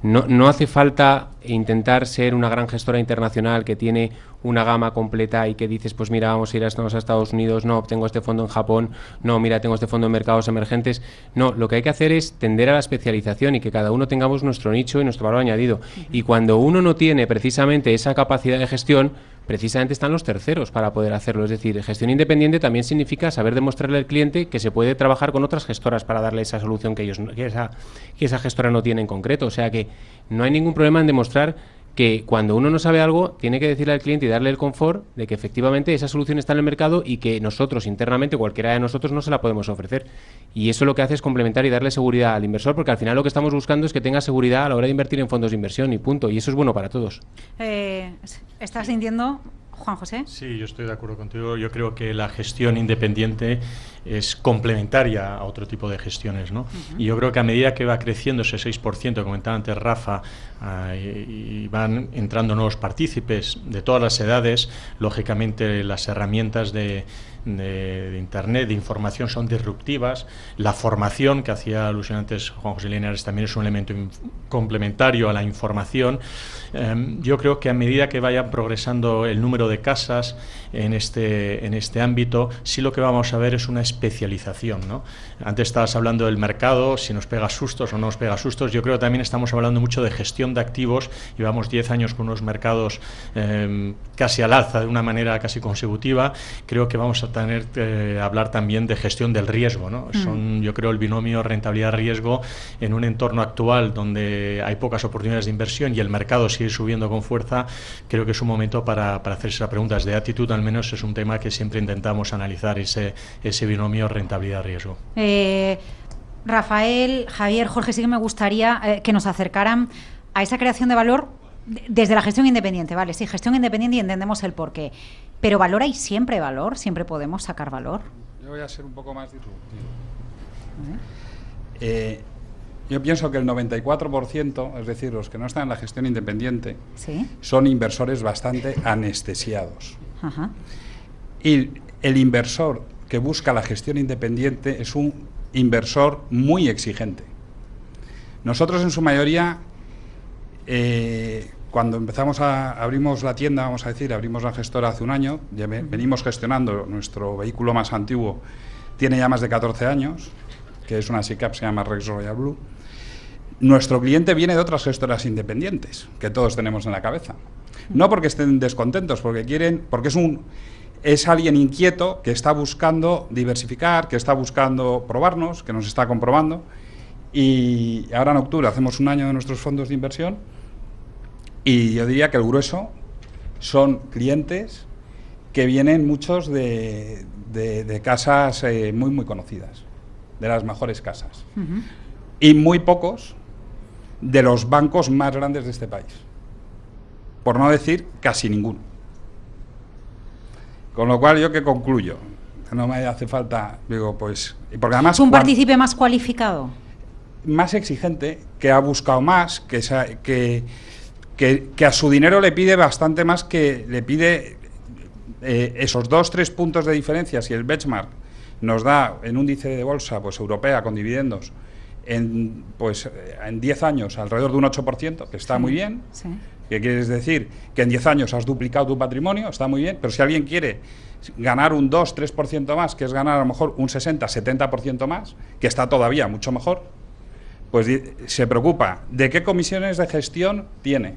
No hace falta intentar ser una gran gestora internacional que tiene una gama completa y que dices, pues mira, vamos a ir a Estados Unidos, no, tengo este fondo en Japón, no, mira, tengo este fondo en mercados emergentes. No, lo que hay que hacer es tender a la especialización y que cada uno tengamos nuestro nicho y nuestro valor añadido. Y cuando uno no tiene precisamente esa capacidad de gestión, precisamente están los terceros para poder hacerlo. Es decir, gestión independiente también significa saber demostrarle al cliente que se puede trabajar con otras gestoras para darle esa solución que esa gestora no tiene en concreto. O sea que no hay ningún problema en demostrar que cuando uno no sabe algo, tiene que decirle al cliente y darle el confort de que efectivamente esa solución está en el mercado y que nosotros internamente, cualquiera de nosotros, no se la podemos ofrecer. Y eso lo que hace es complementar y darle seguridad al inversor, porque al final lo que estamos buscando es que tenga seguridad a la hora de invertir en fondos de inversión y punto. Y eso es bueno para todos. ¿Estás sintiendo, Juan José? Sí, yo estoy de acuerdo contigo. Yo creo que la gestión independiente es complementaria a otro tipo de gestiones, ¿no? Y yo creo que a medida que va creciendo ese 6%, comentaba antes Rafa, y van entrando nuevos partícipes de todas las edades, lógicamente las herramientas de Internet, de información, son disruptivas. La formación, que hacía alusión antes Juan José Linares, también es un elemento complementario a la información. Yo creo que a medida que vaya progresando el número de casas en este ámbito, sí lo que vamos a ver es una especialización, ¿no? Antes estabas hablando del mercado, si nos pega sustos o no nos pega sustos. Yo creo que también estamos hablando mucho de gestión de activos. Llevamos 10 años con unos mercados casi al alza, de una manera casi consecutiva. Creo que vamos a tener que hablar también de gestión del riesgo, ¿no? Son, yo creo, el binomio rentabilidad-riesgo en un entorno actual donde hay pocas oportunidades de inversión y el mercado sigue subiendo con fuerza. Creo que es un momento para hacerse las preguntas de actitud. Al menos es un tema que siempre intentamos analizar, ese binomio rentabilidad-riesgo. Rafael, Javier, Jorge, sí que me gustaría que nos acercaran a esa creación de valor desde la gestión independiente, ¿vale? Sí, gestión independiente y entendemos el porqué. Pero ¿valor hay siempre valor? ¿Siempre podemos sacar valor? Yo voy a ser un poco más disruptivo. Yo pienso que el 94%, es decir, los que no están en la gestión independiente, ¿sí?, son inversores bastante anestesiados. Ajá. Y el inversor que busca la gestión independiente es un inversor muy exigente. Nosotros, en su mayoría, cuando abrimos la tienda, vamos a decir, abrimos la gestora hace un año, ya venimos gestionando, nuestro vehículo más antiguo tiene ya más de 14 años, que es una SICAP, se llama Rex Royal Blue. Nuestro cliente viene de otras gestoras independientes, que todos tenemos en la cabeza. No porque estén descontentos, porque es alguien inquieto que está buscando diversificar, que está buscando probarnos, que nos está comprobando. Y ahora en octubre hacemos un año de nuestros fondos de inversión y yo diría que el grueso son clientes que vienen muchos de casas muy, muy conocidas, de las mejores casas. Y muy pocos de los bancos más grandes de este país. Por no decir casi ninguno. Con lo cual, ¿yo qué concluyo? Que no me hace falta, digo, pues... Porque además, ¿es un partícipe más cualificado? Más exigente, que ha buscado más, que a su dinero le pide bastante más, que le pide esos 2-3 puntos de diferencia. Si el benchmark nos da en un índice de bolsa pues europea con dividendos en 10 años alrededor de un 8%, que está muy bien. Sí. ¿Qué quieres decir? Que en 10 años has duplicado tu patrimonio, está muy bien, pero si alguien quiere ganar un 2-3% más, que es ganar a lo mejor un 60-70% más, que está todavía mucho mejor, pues se preocupa de qué comisiones de gestión tiene,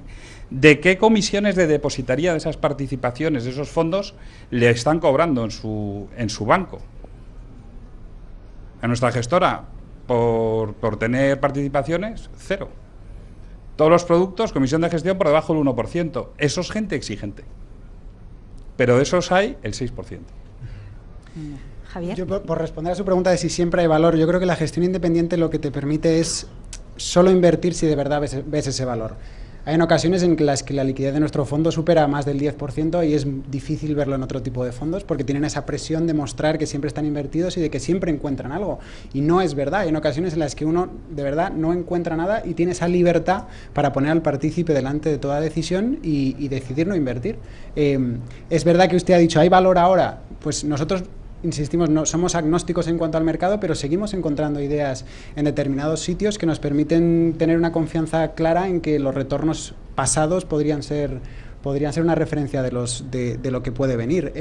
de qué comisiones de depositaría de esas participaciones, de esos fondos, le están cobrando en su banco. A nuestra gestora, por tener participaciones, 0. Todos los productos, comisión de gestión por debajo del 1%. Eso es gente exigente. Pero de esos hay el 6%. Javier. Yo, por responder a su pregunta de si siempre hay valor, yo creo que la gestión independiente lo que te permite es solo invertir si de verdad ves ese valor. Hay en ocasiones en las que la liquidez de nuestro fondo supera más del 10% y es difícil verlo en otro tipo de fondos porque tienen esa presión de mostrar que siempre están invertidos y de que siempre encuentran algo. Y no es verdad. Hay en ocasiones en las que uno de verdad no encuentra nada y tiene esa libertad para poner al partícipe delante de toda decisión y decidir no invertir. Es verdad que usted ha dicho, ¿hay valor ahora? Pues nosotros insistimos, no somos agnósticos en cuanto al mercado, pero seguimos encontrando ideas en determinados sitios que nos permiten tener una confianza clara en que los retornos pasados podrían ser una referencia de lo que puede venir.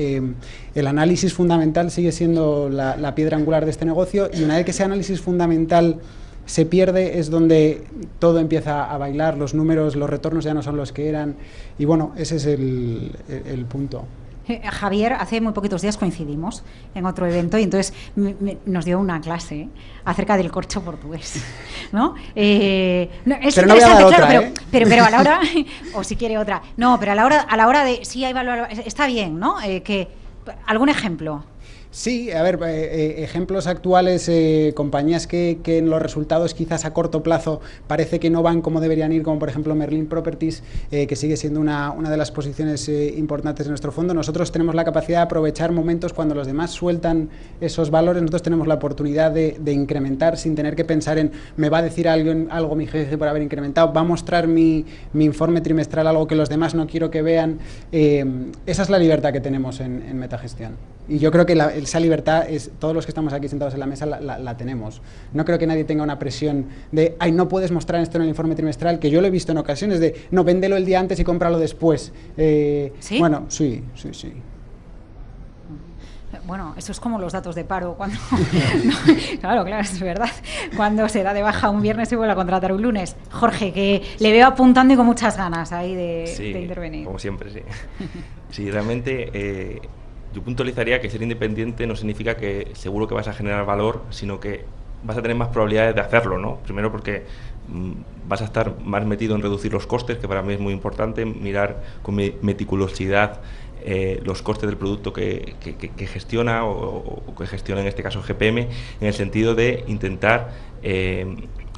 El análisis fundamental sigue siendo la piedra angular de este negocio, y una vez que ese análisis fundamental se pierde es donde todo empieza a bailar, los números, los retornos ya no son los que eran, y bueno, ese es el punto. Javier, hace muy poquitos días coincidimos en otro evento y entonces nos dio una clase acerca del corcho portugués, ¿no? Es pero no voy a dar otra, claro, pero a la hora, o si quiere otra, no, pero a la hora de sí hay valor, está bien, ¿no? ¿Algún ejemplo? Sí, a ver, ejemplos actuales, compañías que en los resultados quizás a corto plazo parece que no van como deberían ir, como por ejemplo Merlin Properties, que sigue siendo una de las posiciones importantes de nuestro fondo. Nosotros tenemos la capacidad de aprovechar momentos cuando los demás sueltan esos valores. Nosotros tenemos la oportunidad de incrementar sin tener que pensar en me va a decir algo mi jefe por haber incrementado, va a mostrar mi informe trimestral algo que los demás no quiero que vean. Esa es la libertad que tenemos en Metagestión. Y yo creo que esa libertad, todos los que estamos aquí sentados en la mesa la tenemos. No creo que nadie tenga una presión de, ay, no puedes mostrar esto en el informe trimestral, que yo lo he visto en ocasiones de, no, véndelo el día antes y cómpralo después. ¿Sí? Bueno, sí. Bueno, eso es como los datos de paro cuando claro, es verdad. Cuando se da de baja un viernes y vuelve a contratar un lunes. Jorge, que le veo apuntando y con muchas ganas ahí de intervenir. Como siempre, sí. Sí, realmente yo puntualizaría que ser independiente no significa que seguro que vas a generar valor, sino que vas a tener más probabilidades de hacerlo, ¿no? Primero porque vas a estar más metido en reducir los costes, que para mí es muy importante, mirar con meticulosidad los costes del producto que gestiona o que gestiona en este caso GPM, en el sentido de intentar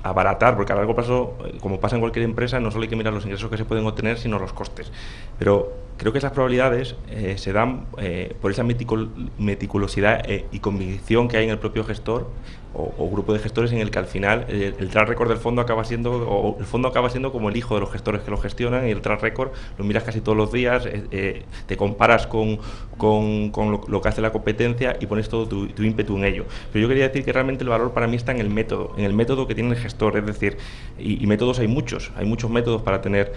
abaratar, porque a largo plazo, como pasa en cualquier empresa, no solo hay que mirar los ingresos que se pueden obtener, sino los costes. Pero creo que esas probabilidades se dan por esa meticulosidad y convicción que hay en el propio gestor o grupo de gestores, en el que al final el track record del fondo acaba siendo, o el fondo acaba siendo como el hijo de los gestores que lo gestionan, y el track record lo miras casi todos los días, te comparas con lo que hace la competencia y pones todo tu ímpetu en ello. Pero yo quería decir que realmente el valor para mí está en el método que tiene el gestor, es decir, y métodos hay muchos métodos para tener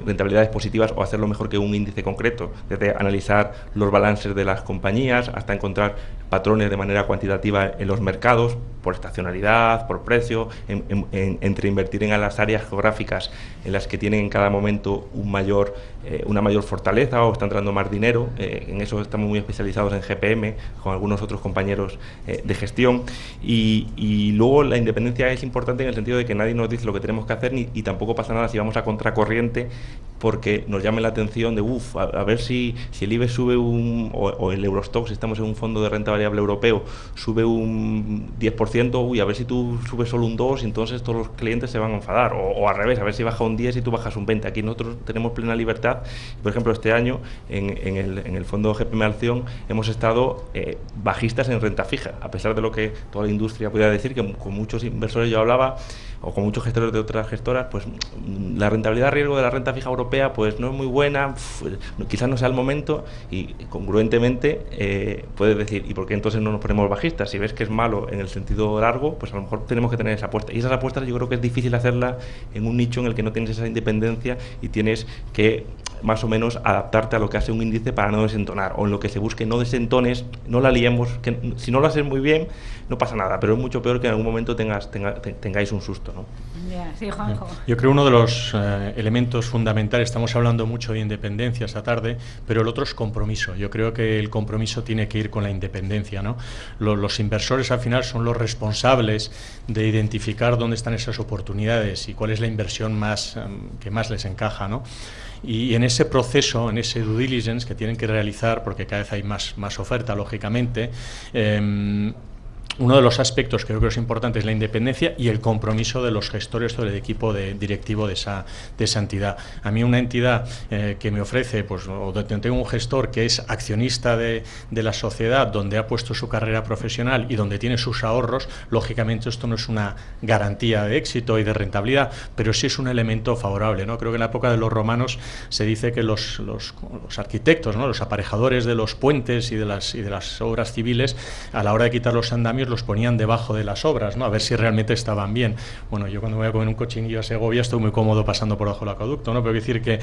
rentabilidades positivas o hacerlo mejor que un índice concreto, desde analizar los balances de las compañías hasta encontrar patrones de manera cuantitativa en los mercados, por estacionalidad, por precio, entre invertir en las áreas geográficas en las que tienen en cada momento una mayor fortaleza o está entrando más dinero. En eso estamos muy especializados en GPM, con algunos otros compañeros de gestión. Y luego la independencia es importante en el sentido de que nadie nos dice lo que tenemos que hacer, y tampoco pasa nada si vamos a contracorriente porque nos llame la atención de a ver si el IBEX sube o el Eurostoxx, si estamos en un fondo de renta variable europeo, sube un 10%, a ver si tú subes solo un 2% y entonces todos los clientes se van a enfadar, o al revés, a ver si baja un 10% y tú bajas un 20%. Aquí nosotros tenemos plena libertad. Por ejemplo, este año en el fondo GPM Acción hemos estado bajistas en renta fija, a pesar de lo que toda la industria podría decir, que con muchos inversores yo hablaba, o con muchos gestores de otras gestoras, pues la rentabilidad riesgo de la renta fija europea pues no es muy buena, quizás no sea el momento, y congruentemente puedes decir, ¿y por qué entonces no nos ponemos bajistas? Si ves que es malo en el sentido largo, pues a lo mejor tenemos que tener esa apuesta, y esas apuestas yo creo que es difícil hacerla en un nicho en el que no tienes esa independencia y tienes que más o menos adaptarte a lo que hace un índice para no desentonar, o en lo que se busque no desentones, no la liemos, que si no lo haces muy bien no pasa nada, pero es mucho peor que en algún momento tengáis un susto, ¿no? Sí, Juanjo. Yo creo uno de los elementos fundamentales, estamos hablando mucho de independencia esta tarde, pero el otro es compromiso. Yo creo que el compromiso tiene que ir con la independencia, ¿no? Los inversores al final son los responsables de identificar dónde están esas oportunidades y cuál es la inversión que más les encaja, ¿no? Y en ese proceso, en ese due diligence que tienen que realizar, porque cada vez hay más oferta, lógicamente, uno de los aspectos que creo que es importante es la independencia y el compromiso de los gestores o del equipo directivo de esa entidad. A mí una entidad que me ofrece, pues, o donde tengo un gestor que es accionista de la sociedad, donde ha puesto su carrera profesional y donde tiene sus ahorros, lógicamente esto no es una garantía de éxito y de rentabilidad, pero sí es un elemento favorable, ¿no? Creo que en la época de los romanos se dice que los arquitectos, ¿no?, los aparejadores de los puentes y de las obras civiles, a la hora de quitar los andamios los ponían debajo de las obras, ¿no?, a ver si realmente estaban bien. Bueno, yo cuando voy a comer un cochinillo a Segovia estoy muy cómodo pasando por debajo del acueducto, ¿no? Pero quiero decir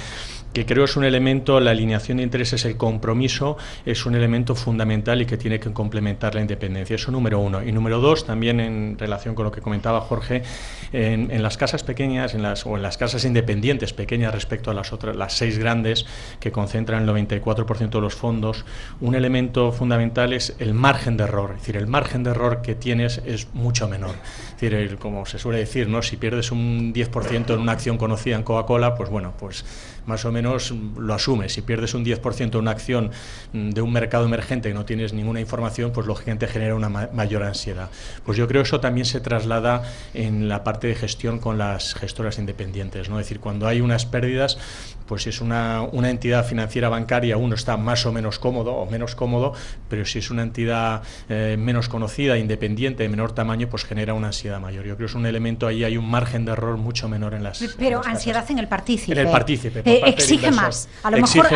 que creo es un elemento, la alineación de intereses, el compromiso es un elemento fundamental y que tiene que complementar la independencia. Eso número uno. Y número dos, también en relación con lo que comentaba Jorge, en las casas pequeñas o en las casas independientes pequeñas respecto a las 6 grandes que concentran el 94% de los fondos, un elemento fundamental es el margen de error. Es decir, el margen de error que tienes es mucho menor. Es decir, como se suele decir, ¿no?, si pierdes un 10% en una acción conocida en Coca-Cola, pues bueno, pues más o menos lo asumes. Si pierdes un 10% en una acción de un mercado emergente y no tienes ninguna información, pues lógicamente genera una mayor ansiedad. Pues yo creo que eso también se traslada en la parte de gestión con las gestoras independientes, ¿no? Es decir, cuando hay unas pérdidas, pues si es una entidad financiera bancaria, uno está más o menos cómodo o menos cómodo, pero si es una entidad menos conocida, independiente, de menor tamaño, pues genera una ansiedad mayor. Yo creo que es un elemento, ahí hay un margen de error mucho menor en las... Pero ansiedad en el partícipe. En el partícipe. Exige más. A lo mejor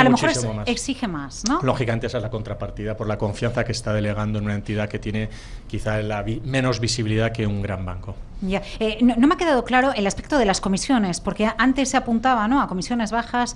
exige más, ¿no? Lógicamente esa es la contrapartida por la confianza que está delegando en una entidad que tiene quizá menos visibilidad que un gran banco. Ya. No me ha quedado claro el aspecto de las comisiones, porque antes se apuntaba, ¿no?, a comisiones bajas.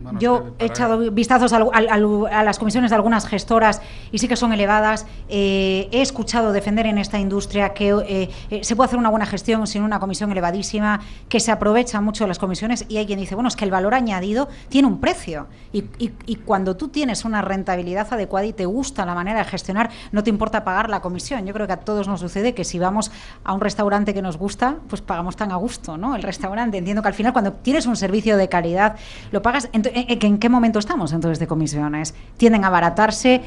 Bueno, yo he echado vistazos a las comisiones de algunas gestoras y sí que son elevadas. He escuchado defender en esta industria que se puede hacer una buena gestión sin una comisión elevadísima, que se aprovechan mucho las comisiones, y hay quien dice, bueno, es que el valor añadido tiene un precio y cuando tú tienes una rentabilidad adecuada y te gusta la manera de gestionar, no te importa pagar la comisión. Yo creo que a todos nos sucede que si vamos a un restaurante que nos gusta, pues pagamos tan a gusto, ¿no?, el restaurante. Entiendo que al final cuando tienes un servicio de calidad lo pagas. ¿En qué momento estamos entonces de comisiones? ¿Tienden a abaratarse?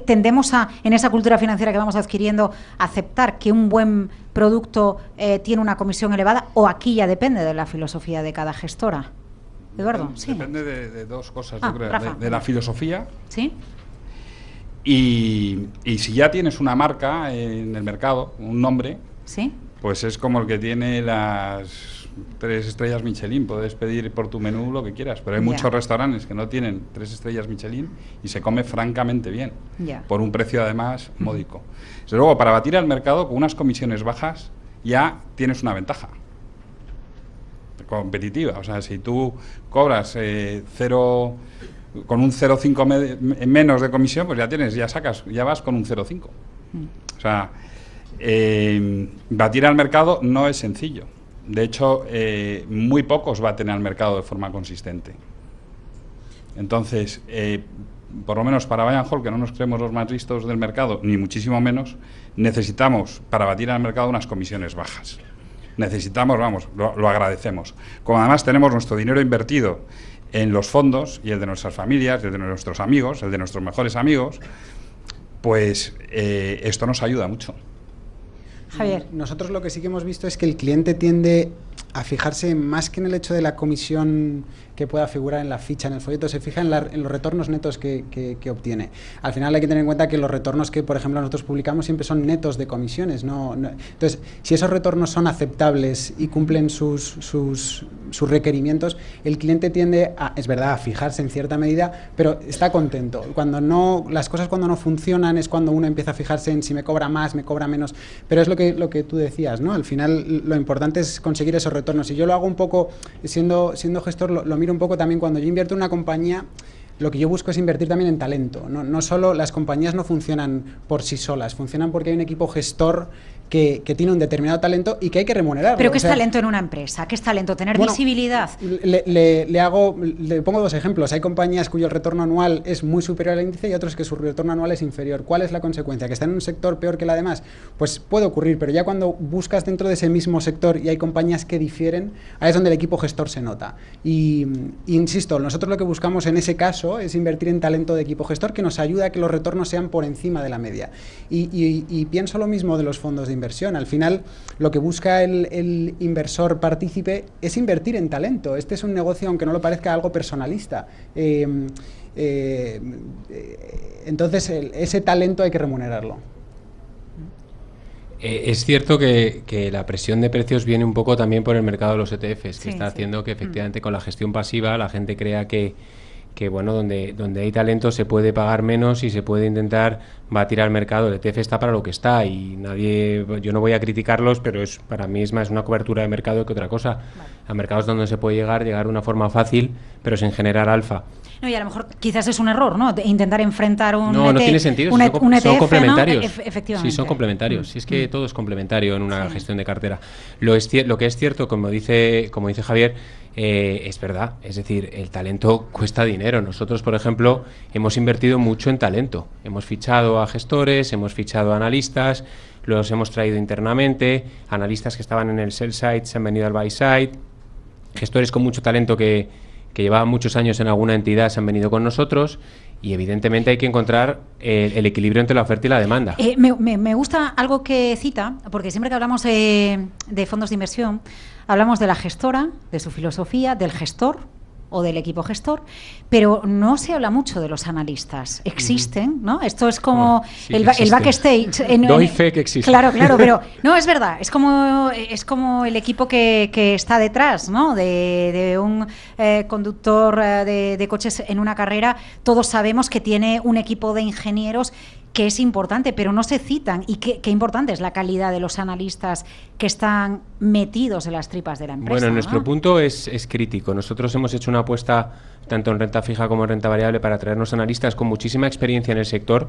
¿Tendemos en esa cultura financiera que vamos adquiriendo, a aceptar que un buen producto tiene una comisión elevada, o aquí ya depende de la filosofía de cada gestora? Eduardo, sí. Depende de dos cosas, yo creo, de la filosofía. Sí. Y si ya tienes una marca en el mercado, un nombre, sí, pues es como el que tiene las 3 estrellas Michelin. Puedes pedir por tu menú lo que quieras, pero hay muchos restaurantes que no tienen 3 estrellas Michelin y se come francamente bien, por un precio además módico. Desde luego, para batir al mercado con unas comisiones bajas ya tienes una ventaja competitiva. O sea, si tú cobras con un 0,5 menos de comisión, pues ya vas con un 0,5. O sea, batir al mercado no es sencillo. De hecho, muy pocos baten al mercado de forma consistente. Entonces, por lo menos para Buy and Hold, que no nos creemos los más listos del mercado, ni muchísimo menos, necesitamos, para batir al mercado, unas comisiones bajas. Necesitamos, lo agradecemos. Como además tenemos nuestro dinero invertido en los fondos, y el de nuestras familias, el de nuestros amigos, el de nuestros mejores amigos, pues esto nos ayuda mucho. Javier. Nosotros lo que sí que hemos visto es que el cliente tiende a fijarse más que en el hecho de la comisión que pueda figurar en la ficha, en el folleto, se fija en los retornos netos que obtiene. Al final hay que tener en cuenta que los retornos que, por ejemplo, nosotros publicamos siempre son netos de comisiones. Entonces, si esos retornos son aceptables y cumplen sus requerimientos, el cliente tiende es verdad, a fijarse en cierta medida, pero está contento. Las cosas cuando no funcionan es cuando uno empieza a fijarse en si me cobra más, me cobra menos, pero es lo que tú decías, ¿no? Al final lo importante es conseguir esos retornos. Y yo lo hago un poco, siendo gestor, lo miro un poco también cuando yo invierto en una compañía. Lo que yo busco es invertir también en talento. No solo las compañías no funcionan por sí solas, funcionan porque hay un equipo gestor que tiene un determinado talento y que hay que remunerarlo. ¿Pero qué es talento en una empresa? ¿Qué es talento? ¿Tener visibilidad? Le pongo 2 ejemplos. Hay compañías cuyo retorno anual es muy superior al índice y otros que su retorno anual es inferior. ¿Cuál es la consecuencia? ¿Que están en un sector peor que la demás? Pues puede ocurrir, pero ya cuando buscas dentro de ese mismo sector y hay compañías que difieren, ahí es donde el equipo gestor se nota. Y insisto, nosotros lo que buscamos en ese caso es invertir en talento de equipo gestor que nos ayuda a que los retornos sean por encima de la media. Y pienso lo mismo de los fondos de inversión. Al final, lo que busca el inversor partícipe es invertir en talento. Este es un negocio, aunque no lo parezca, algo personalista. Entonces, ese talento hay que remunerarlo. Es cierto que la presión de precios viene un poco también por el mercado de los ETFs, que está haciendo que efectivamente con la gestión pasiva la gente crea que bueno, donde hay talento se puede pagar menos y se puede intentar batir al mercado. El ETF está para lo que está y yo no voy a criticarlos, pero para mí es más una cobertura de mercado que otra cosa. Vale. A mercados donde se puede llegar de una forma fácil, pero sin generar alfa. No, y a lo mejor quizás es un error, ¿no? Intentar enfrentar un no tiene sentido. un ETF, son complementarios. ¿no? Efectivamente. Sí, son complementarios. Si es que todo es complementario en una gestión de cartera. Lo que es cierto, como dice Javier, es verdad. Es decir, el talento cuesta dinero. Nosotros, por ejemplo, hemos invertido mucho en talento. Hemos fichado a gestores, hemos fichado a analistas, los hemos traído internamente, analistas que estaban en el sell side se han venido al buy side, gestores con mucho talento que llevaban muchos años en alguna entidad se han venido con nosotros y evidentemente hay que encontrar el equilibrio entre la oferta y la demanda. Me gusta algo que cita, porque siempre que hablamos de fondos de inversión, hablamos de la gestora, de su filosofía, del gestor o del equipo gestor, pero no se habla mucho de los analistas. Existen, ¿no? Esto es como el backstage. Doy fe que existe. Claro, pero no, es verdad. Es como el equipo que está detrás, ¿no? De un conductor de coches en una carrera. Todos sabemos que tiene un equipo de ingenieros que es importante, pero no se citan. Y qué importante es la calidad de los analistas que están metidos en las tripas de la empresa. Bueno, nuestro punto es crítico. Nosotros hemos hecho una apuesta tanto en renta fija como en renta variable para traernos analistas con muchísima experiencia en el sector.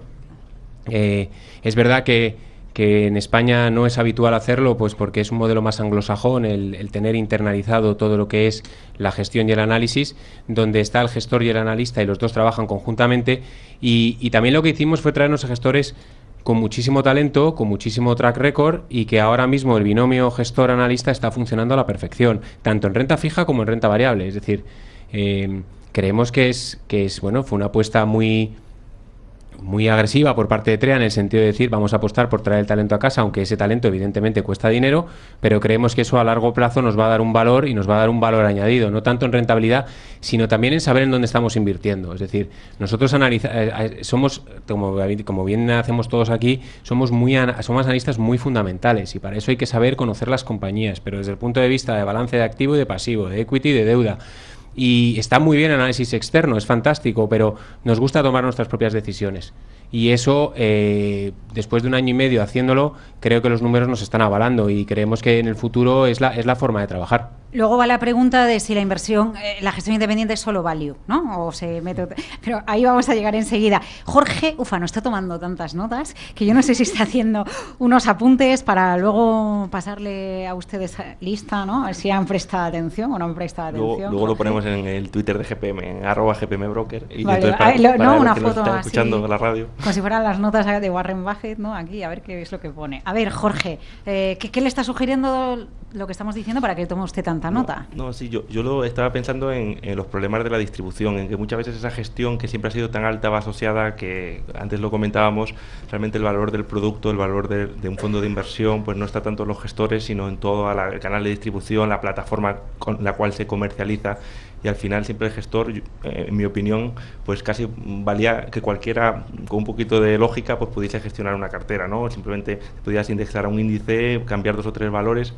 Es verdad que en España no es habitual hacerlo, pues porque es un modelo más anglosajón, el tener internalizado todo lo que es la gestión y el análisis, donde está el gestor y el analista y los dos trabajan conjuntamente. Y también lo que hicimos fue traernos a gestores con muchísimo talento, con muchísimo track record y que ahora mismo el binomio gestor-analista está funcionando a la perfección, tanto en renta fija como en renta variable. Es decir, creemos que fue una apuesta muy agresiva por parte de TREA en el sentido de decir vamos a apostar por traer el talento a casa, aunque ese talento evidentemente cuesta dinero, pero creemos que eso a largo plazo nos va a dar un valor y nos va a dar un valor añadido, no tanto en rentabilidad, sino también en saber en dónde estamos invirtiendo. Es decir, nosotros somos, como bien hacemos todos aquí, somos analistas muy fundamentales y para eso hay que saber conocer las compañías, pero desde el punto de vista de balance de activo y de pasivo, de equity y de deuda. Y está muy bien el análisis externo, es fantástico, pero nos gusta tomar nuestras propias decisiones. Y eso, después de 1 año y medio haciéndolo, creo que los números nos están avalando y creemos que en el futuro es la forma de trabajar. Luego va la pregunta de si la inversión, la gestión independiente es solo value, ¿no? O se mete... Pero ahí vamos a llegar enseguida. Jorge Ufano está tomando tantas notas que yo no sé si está haciendo unos apuntes para luego pasarle a ustedes lista, ¿no? A ver si han prestado atención o no han prestado atención. Luego lo ponemos en el Twitter de GPM, en @GPMBroker. Y vale, entonces para una que foto nos está así, escuchando la radio. como si fueran las notas de Warren Buffett, ¿no? Aquí, a ver qué es lo que pone. A ver, Jorge, ¿qué le está sugiriendo lo que estamos diciendo para que tome usted tanta nota? No, sí, yo lo estaba pensando en los problemas de la distribución, en que muchas veces esa gestión que siempre ha sido tan alta va asociada que, antes lo comentábamos, realmente el valor del producto, el valor de un fondo de inversión, pues no está tanto en los gestores, sino en todo el canal de distribución, la plataforma con la cual se comercializa. Y al final siempre el gestor, en mi opinión, pues casi valía que cualquiera con un poquito de lógica pues pudiese gestionar una cartera, ¿no? Simplemente podías indexar a un índice, cambiar 2 o 3 valores.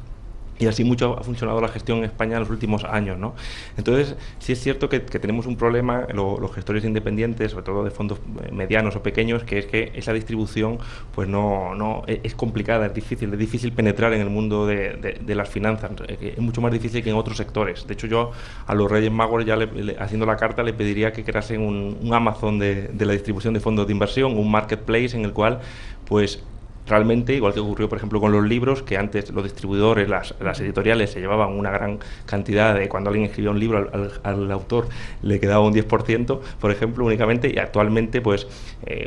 Y así mucho ha funcionado la gestión en España en los últimos años, ¿no? Entonces, sí es cierto que tenemos un problema, los gestores independientes, sobre todo de fondos medianos o pequeños, que es que esa distribución pues no es complicada, es difícil penetrar en el mundo de las finanzas. Es mucho más difícil que en otros sectores. De hecho, yo a los Reyes Magos, ya haciendo la carta, le pediría que creasen un Amazon de la distribución de fondos de inversión, un marketplace en el cual pues realmente, igual que ocurrió por ejemplo con los libros, que antes los distribuidores, las editoriales se llevaban una gran cantidad de, cuando alguien escribía un libro al autor le quedaba un 10%, por ejemplo, únicamente, y actualmente pues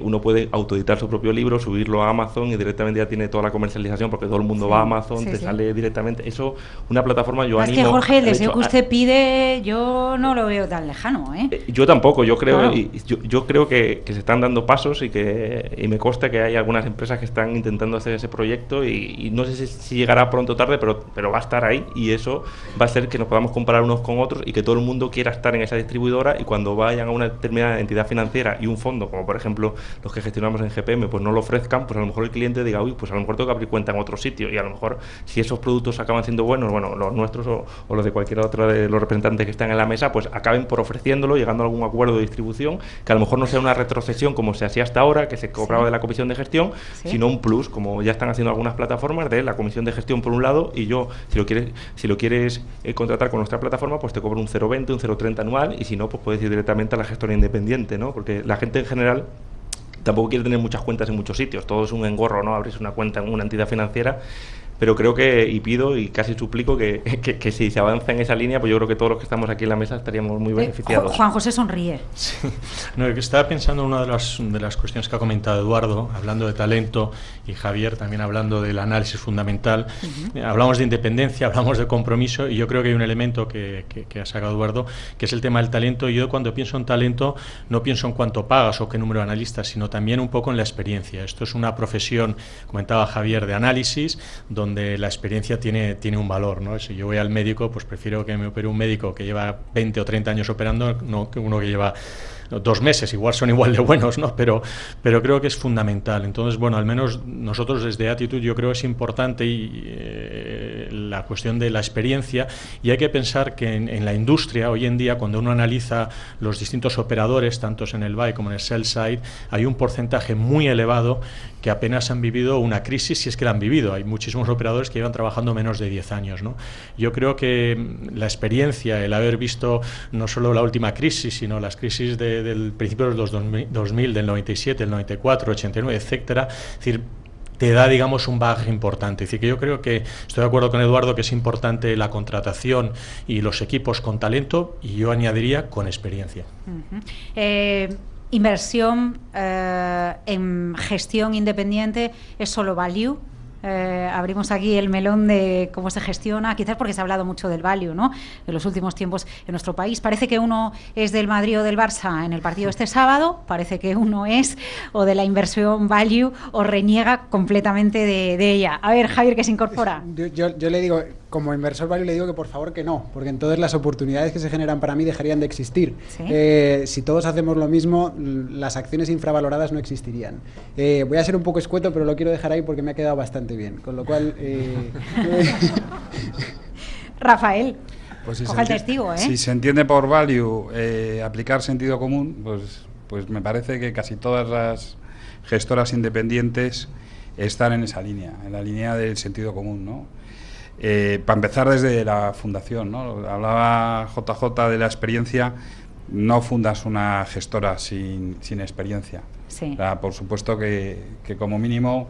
uno puede autoeditar su propio libro, subirlo a Amazon y directamente ya tiene toda la comercialización porque todo el mundo va a Amazon, te sale directamente. Eso, una plataforma, yo animo... Es que Jorge, el deseo que usted pide, yo no lo veo tan lejano, ¿eh? Yo tampoco, yo creo, claro. yo creo que se están dando pasos y me consta que hay algunas empresas que están intentando hacer ese proyecto y no sé si llegará pronto o tarde, pero va a estar ahí, y eso va a hacer que nos podamos comparar unos con otros y que todo el mundo quiera estar en esa distribuidora, y cuando vayan a una determinada entidad financiera y un fondo, como por ejemplo los que gestionamos en GPM, pues no lo ofrezcan, pues a lo mejor el cliente diga, uy, pues a lo mejor tengo que abrir cuenta en otro sitio, y a lo mejor si esos productos acaban siendo buenos, bueno, los nuestros o los de cualquier otro de los representantes que están en la mesa, pues acaben por ofreciéndolo, llegando a algún acuerdo de distribución, que a lo mejor no sea una retrocesión como se hacía hasta ahora, que se cobraba de la comisión de gestión, sino un plus, como ya están haciendo algunas plataformas, de la comisión de gestión por un lado, y yo, si lo quieres contratar con nuestra plataforma, pues te cobro un 0,20, un 0,30 anual, y si no, pues puedes ir directamente a la gestora independiente, ¿no? Porque la gente en general tampoco quiere tener muchas cuentas en muchos sitios, todo es un engorro, ¿no? Abrirse una cuenta en una entidad financiera, pero creo que, y pido y casi suplico que si se avanza en esa línea, pues yo creo que todos los que estamos aquí en la mesa estaríamos muy beneficiados. Juan José sonríe. Sí. No, estaba pensando en una de las cuestiones que ha comentado Eduardo, hablando de talento, y Javier también hablando del análisis fundamental. Hablamos de independencia, hablamos de compromiso, y yo creo que hay un elemento que ha sacado Eduardo, que es el tema del talento. Y yo, cuando pienso en talento, no pienso en cuánto pagas o qué número de analistas, sino también un poco en la experiencia. Esto es una profesión, comentaba Javier, de análisis, donde la experiencia tiene un valor, ¿no? Si yo voy al médico, pues prefiero que me opere un médico que lleva 20 o 30 años operando, no que uno que lleva 2 meses, igual son igual de buenos, ¿no? Pero creo que es fundamental. Entonces, bueno, al menos nosotros desde Attitude yo creo que es importante la cuestión de la experiencia, y hay que pensar que en la industria hoy en día, cuando uno analiza los distintos operadores, tanto en el buy como en el sell side, hay un porcentaje muy elevado que apenas han vivido una crisis, si es que la han vivido. Hay muchísimos operadores que llevan trabajando menos de 10 años, ¿no? Yo creo que la experiencia, el haber visto no solo la última crisis, sino las crisis del principio de los 2000, del 97, el 94, 89, etcétera, es decir, te da, digamos, un bagaje importante. Es decir, que yo creo que estoy de acuerdo con Eduardo que es importante la contratación y los equipos con talento, y yo añadiría con experiencia. Inversión en gestión independiente es solo value. Abrimos aquí el melón de cómo se gestiona, quizás porque se ha hablado mucho del value, ¿no?, en los últimos tiempos en nuestro país. Parece que uno es del Madrid o del Barça en el partido este sábado, parece que uno es o de la inversión value o reniega completamente de ella. A ver, Javier, que se incorpora. Yo le digo, como inversor value, le digo que por favor que no, porque entonces las oportunidades que se generan para mí dejarían de existir. ¿Sí? Si todos hacemos lo mismo, las acciones infravaloradas no existirían. Voy a ser un poco escueto, pero lo quiero dejar ahí porque me ha quedado bastante bien, con lo cual... Rafael, pues si coja el testigo, ¿eh? Si se entiende por value aplicar sentido común, pues me parece que casi todas las gestoras independientes están en esa línea, en la línea del sentido común, ¿no? Para empezar desde la fundación, ¿no? Hablaba JJ de la experiencia. No fundas una gestora sin experiencia. Sí. O sea, por supuesto que como mínimo,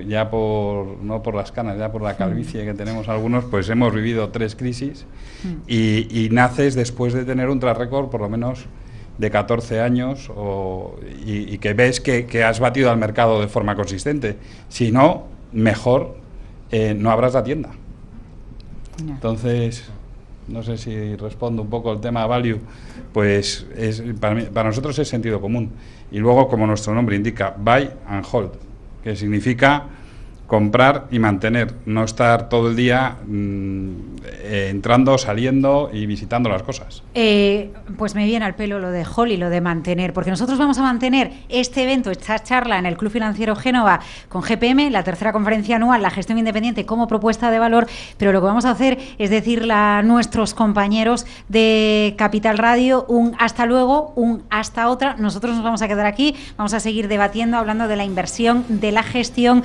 ya no por las canas, ya por la calvicie que tenemos algunos, pues hemos vivido 3 crisis y naces después de tener un track record por lo menos de 14 años y que ves que has batido al mercado de forma consistente. Si no, mejor no abras la tienda. No. Entonces, no sé si respondo un poco al tema value, pues para nosotros es sentido común. Y luego, como nuestro nombre indica, buy and hold, que significa comprar y mantener, no estar todo el día entrando, saliendo y visitando las cosas. Pues me viene al pelo lo de hold y lo de mantener, porque nosotros vamos a mantener este evento, esta charla en el Club Financiero Génova con GPM, la tercera conferencia anual, la gestión independiente como propuesta de valor, pero lo que vamos a hacer es decirle a nuestros compañeros de Capital Radio un hasta luego, un hasta otra. Nosotros nos vamos a quedar aquí, vamos a seguir debatiendo, hablando de la inversión, de la gestión.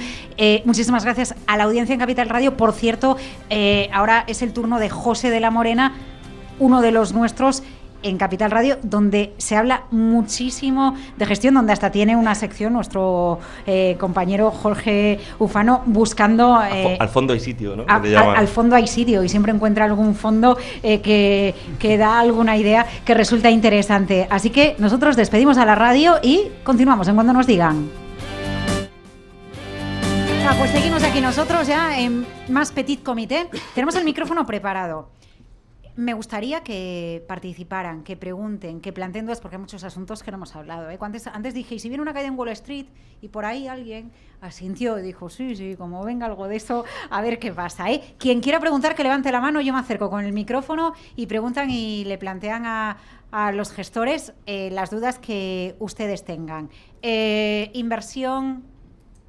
Muchísimas gracias a la audiencia en Capital Radio. Por cierto, ahora es el turno de José de la Morena, uno de los nuestros, en Capital Radio, donde se habla muchísimo de gestión, donde hasta tiene una sección nuestro compañero Jorge Ufano buscando... al fondo hay sitio, ¿no? Al fondo hay sitio, y siempre encuentra algún fondo que da alguna idea que resulta interesante. Así que nosotros despedimos a la radio y continuamos en cuando nos digan. Pues seguimos aquí nosotros ya en más Petit Comité. Tenemos el micrófono preparado. Me gustaría que participaran, que pregunten, que planteen dudas, porque hay muchos asuntos que no hemos hablado. Antes dije, ¿y si viene una caída en Wall Street? Y por ahí alguien asintió y dijo, sí, como venga algo de eso, a ver qué pasa. Quien quiera preguntar, que levante la mano, yo me acerco con el micrófono y preguntan y le plantean a los gestores las dudas que ustedes tengan. Inversión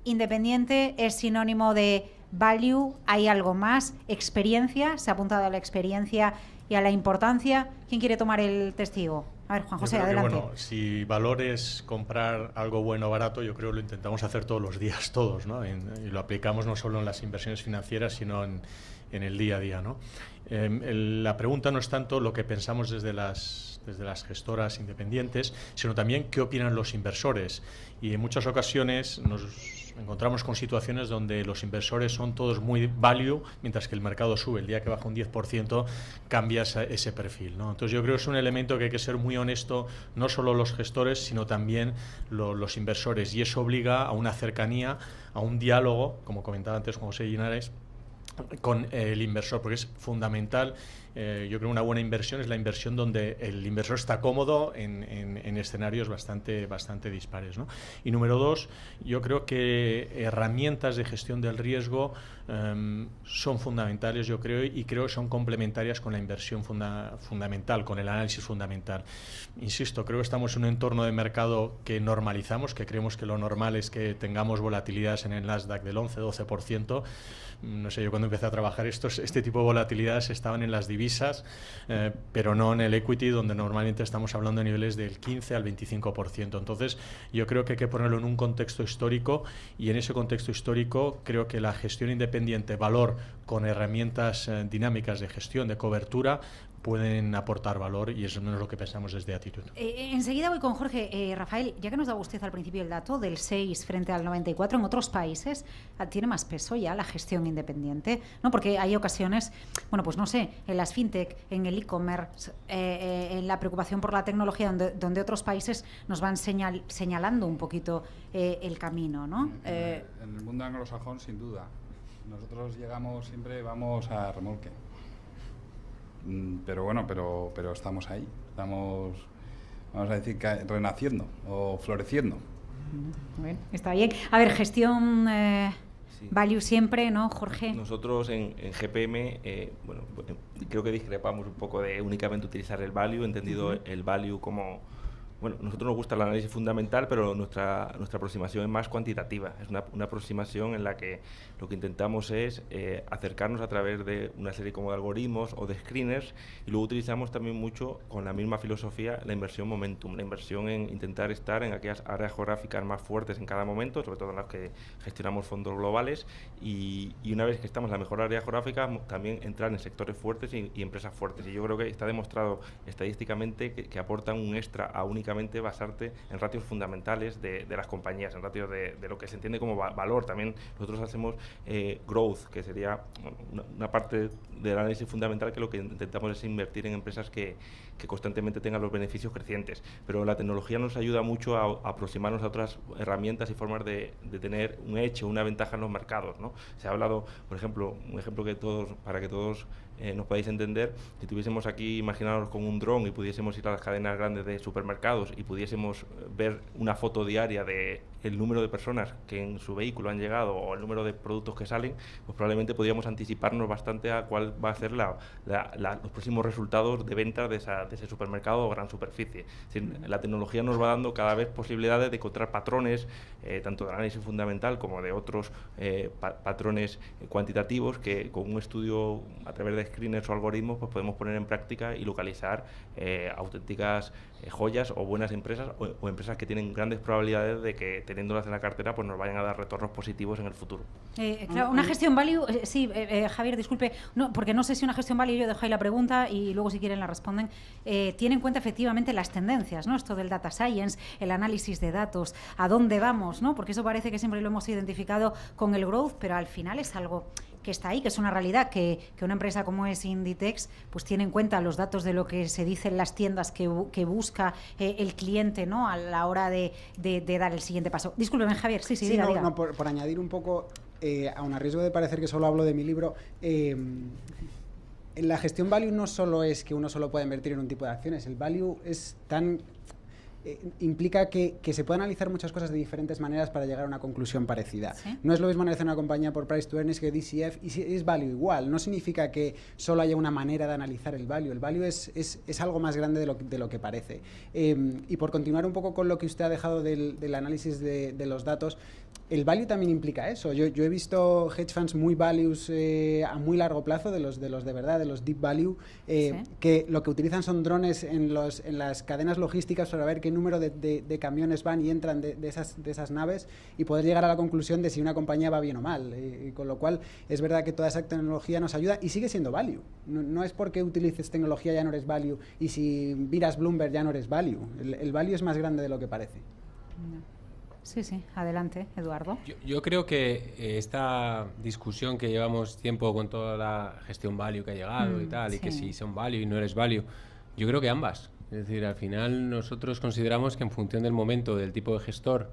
independiente es sinónimo de value, hay algo más, experiencia, se ha apuntado a la experiencia y a la importancia. ¿Quién quiere tomar el testigo? A ver, Juan José, adelante. Bueno, si valor es comprar algo bueno o barato, yo creo que lo intentamos hacer todos los días, todos, ¿no? Y lo aplicamos no solo en las inversiones financieras, sino en el día a día, ¿no? La pregunta no es tanto lo que pensamos desde las gestoras independientes, sino también qué opinan los inversores. Y en muchas ocasiones nos encontramos con situaciones donde los inversores son todos muy value, mientras que el mercado sube. El día que baja un 10% cambia ese perfil, ¿no? Entonces yo creo que es un elemento que hay que ser muy honesto, no solo los gestores, sino también los inversores. Y eso obliga a una cercanía, a un diálogo, como comentaba antes Juan José Linares, con el inversor, porque es fundamental. Yo creo que una buena inversión es la inversión donde el inversor está cómodo en escenarios bastante dispares, ¿no? Y número dos, yo creo que herramientas de gestión del riesgo son fundamentales, yo creo, y creo que son complementarias con la inversión fundamental, con el análisis fundamental. Insisto, creo que estamos en un entorno de mercado que normalizamos, que creemos que lo normal es que tengamos volatilidades en el Nasdaq del 11-12%. No sé, yo cuando empecé a trabajar este tipo de volatilidades estaban en las divisas, pero no en el equity, donde normalmente estamos hablando de niveles del 15 al 25%. Entonces, yo creo que hay que ponerlo en un contexto histórico, y en ese contexto histórico creo que la gestión independiente, valor con herramientas dinámicas de gestión, de cobertura, pueden aportar valor, y eso no es lo que pensamos desde Attitude. Enseguida voy con Jorge. Rafael, ya que nos daba usted al principio el dato del 6 frente al 94, en otros países tiene más peso ya la gestión independiente, ¿no? Porque hay ocasiones, bueno, pues no sé, en las fintech, en el e-commerce, en la preocupación por la tecnología, donde otros países nos van señalando un poquito el camino, ¿no? En el mundo anglosajón, sin duda. Nosotros siempre vamos a remolque. Pero bueno, pero estamos ahí, estamos, vamos a decir, renaciendo o floreciendo. Bueno, está bien. A ver, gestión sí. Value siempre, ¿no, Jorge? Nosotros en GPM, bueno, creo que discrepamos un poco de únicamente utilizar el value, entendido el value como... Bueno, a nosotros nos gusta el análisis fundamental, pero nuestra aproximación es más cuantitativa. Es una aproximación en la que lo que intentamos es acercarnos a través de una serie como de algoritmos o de screeners, y luego utilizamos también mucho, con la misma filosofía, la inversión momentum, la inversión en intentar estar en aquellas áreas geográficas más fuertes en cada momento, sobre todo en las que gestionamos fondos globales, y una vez que estamos en la mejor área geográfica, también entrar en sectores fuertes y empresas fuertes. Y yo creo que está demostrado estadísticamente que aportan un extra a únicamente basarte en ratios fundamentales de las compañías, en ratios de lo que se entiende como valor. También nosotros hacemos growth, que sería una parte del análisis fundamental, que lo que intentamos es invertir en empresas que constantemente tengan los beneficios crecientes. Pero la tecnología nos ayuda mucho a aproximarnos a otras herramientas y formas de tener un edge, una ventaja en los mercados, ¿no? Se ha hablado, por ejemplo, un ejemplo para que todos nos podáis entender, si tuviésemos aquí, imaginaros con un dron y pudiésemos ir a las cadenas grandes de supermercados y pudiésemos ver una foto diaria de el número de personas que en su vehículo han llegado o el número de productos que salen, pues probablemente podríamos anticiparnos bastante a cuál va a ser los próximos resultados de ventas de ese supermercado o gran superficie. Es decir, la tecnología nos va dando cada vez posibilidades de encontrar patrones, tanto de análisis fundamental como de otros patrones cuantitativos, que con un estudio a través de screeners o algoritmos pues podemos poner en práctica y localizar auténticas joyas o buenas empresas o empresas que tienen grandes probabilidades de que teniéndolas en la cartera pues nos vayan a dar retornos positivos en el futuro. Claro, una gestión value, sí, Javier, disculpe, no, porque no sé si una gestión value, yo dejo ahí la pregunta y luego si quieren la responden, tiene en cuenta efectivamente las tendencias, ¿no? Esto del data science, el análisis de datos, a dónde vamos, ¿no? Porque eso parece que siempre lo hemos identificado con el growth, pero al final es algo que está ahí, que es una realidad, que una empresa como es Inditex pues tiene en cuenta los datos de lo que se dice en las tiendas que busca el cliente, ¿no? A la hora de dar el siguiente paso. Discúlpeme, Javier, sí, diga. No, por añadir un poco, aun a riesgo de parecer que solo hablo de mi libro, la gestión value no solo es que uno solo puede invertir en un tipo de acciones, el value es tan... implica que se puede analizar muchas cosas de diferentes maneras para llegar a una conclusión parecida. ¿Sí? No es lo mismo analizar una compañía por price to earnings que DCF, y si es value igual. No significa que solo haya una manera de analizar el value. El value es algo más grande de lo que parece. Y por continuar un poco con lo que usted ha dejado del análisis de los datos, el value también implica eso. Yo he visto hedge funds muy values a muy largo plazo, de los de verdad, de los deep value, ¿sí? Que lo que utilizan son drones en las cadenas logísticas para ver qué número de camiones van y entran de esas naves y poder llegar a la conclusión de si una compañía va bien o mal. Con lo cual, es verdad que toda esa tecnología nos ayuda y sigue siendo value. No es porque utilices tecnología ya no eres value, y si miras Bloomberg ya no eres value. El value es más grande de lo que parece. No. Sí, adelante, Eduardo. Yo creo que esta discusión que llevamos tiempo con toda la gestión value que ha llegado y tal, y que si son value y no eres value, yo creo que ambas. Es decir, al final nosotros consideramos que en función del momento, del tipo de gestor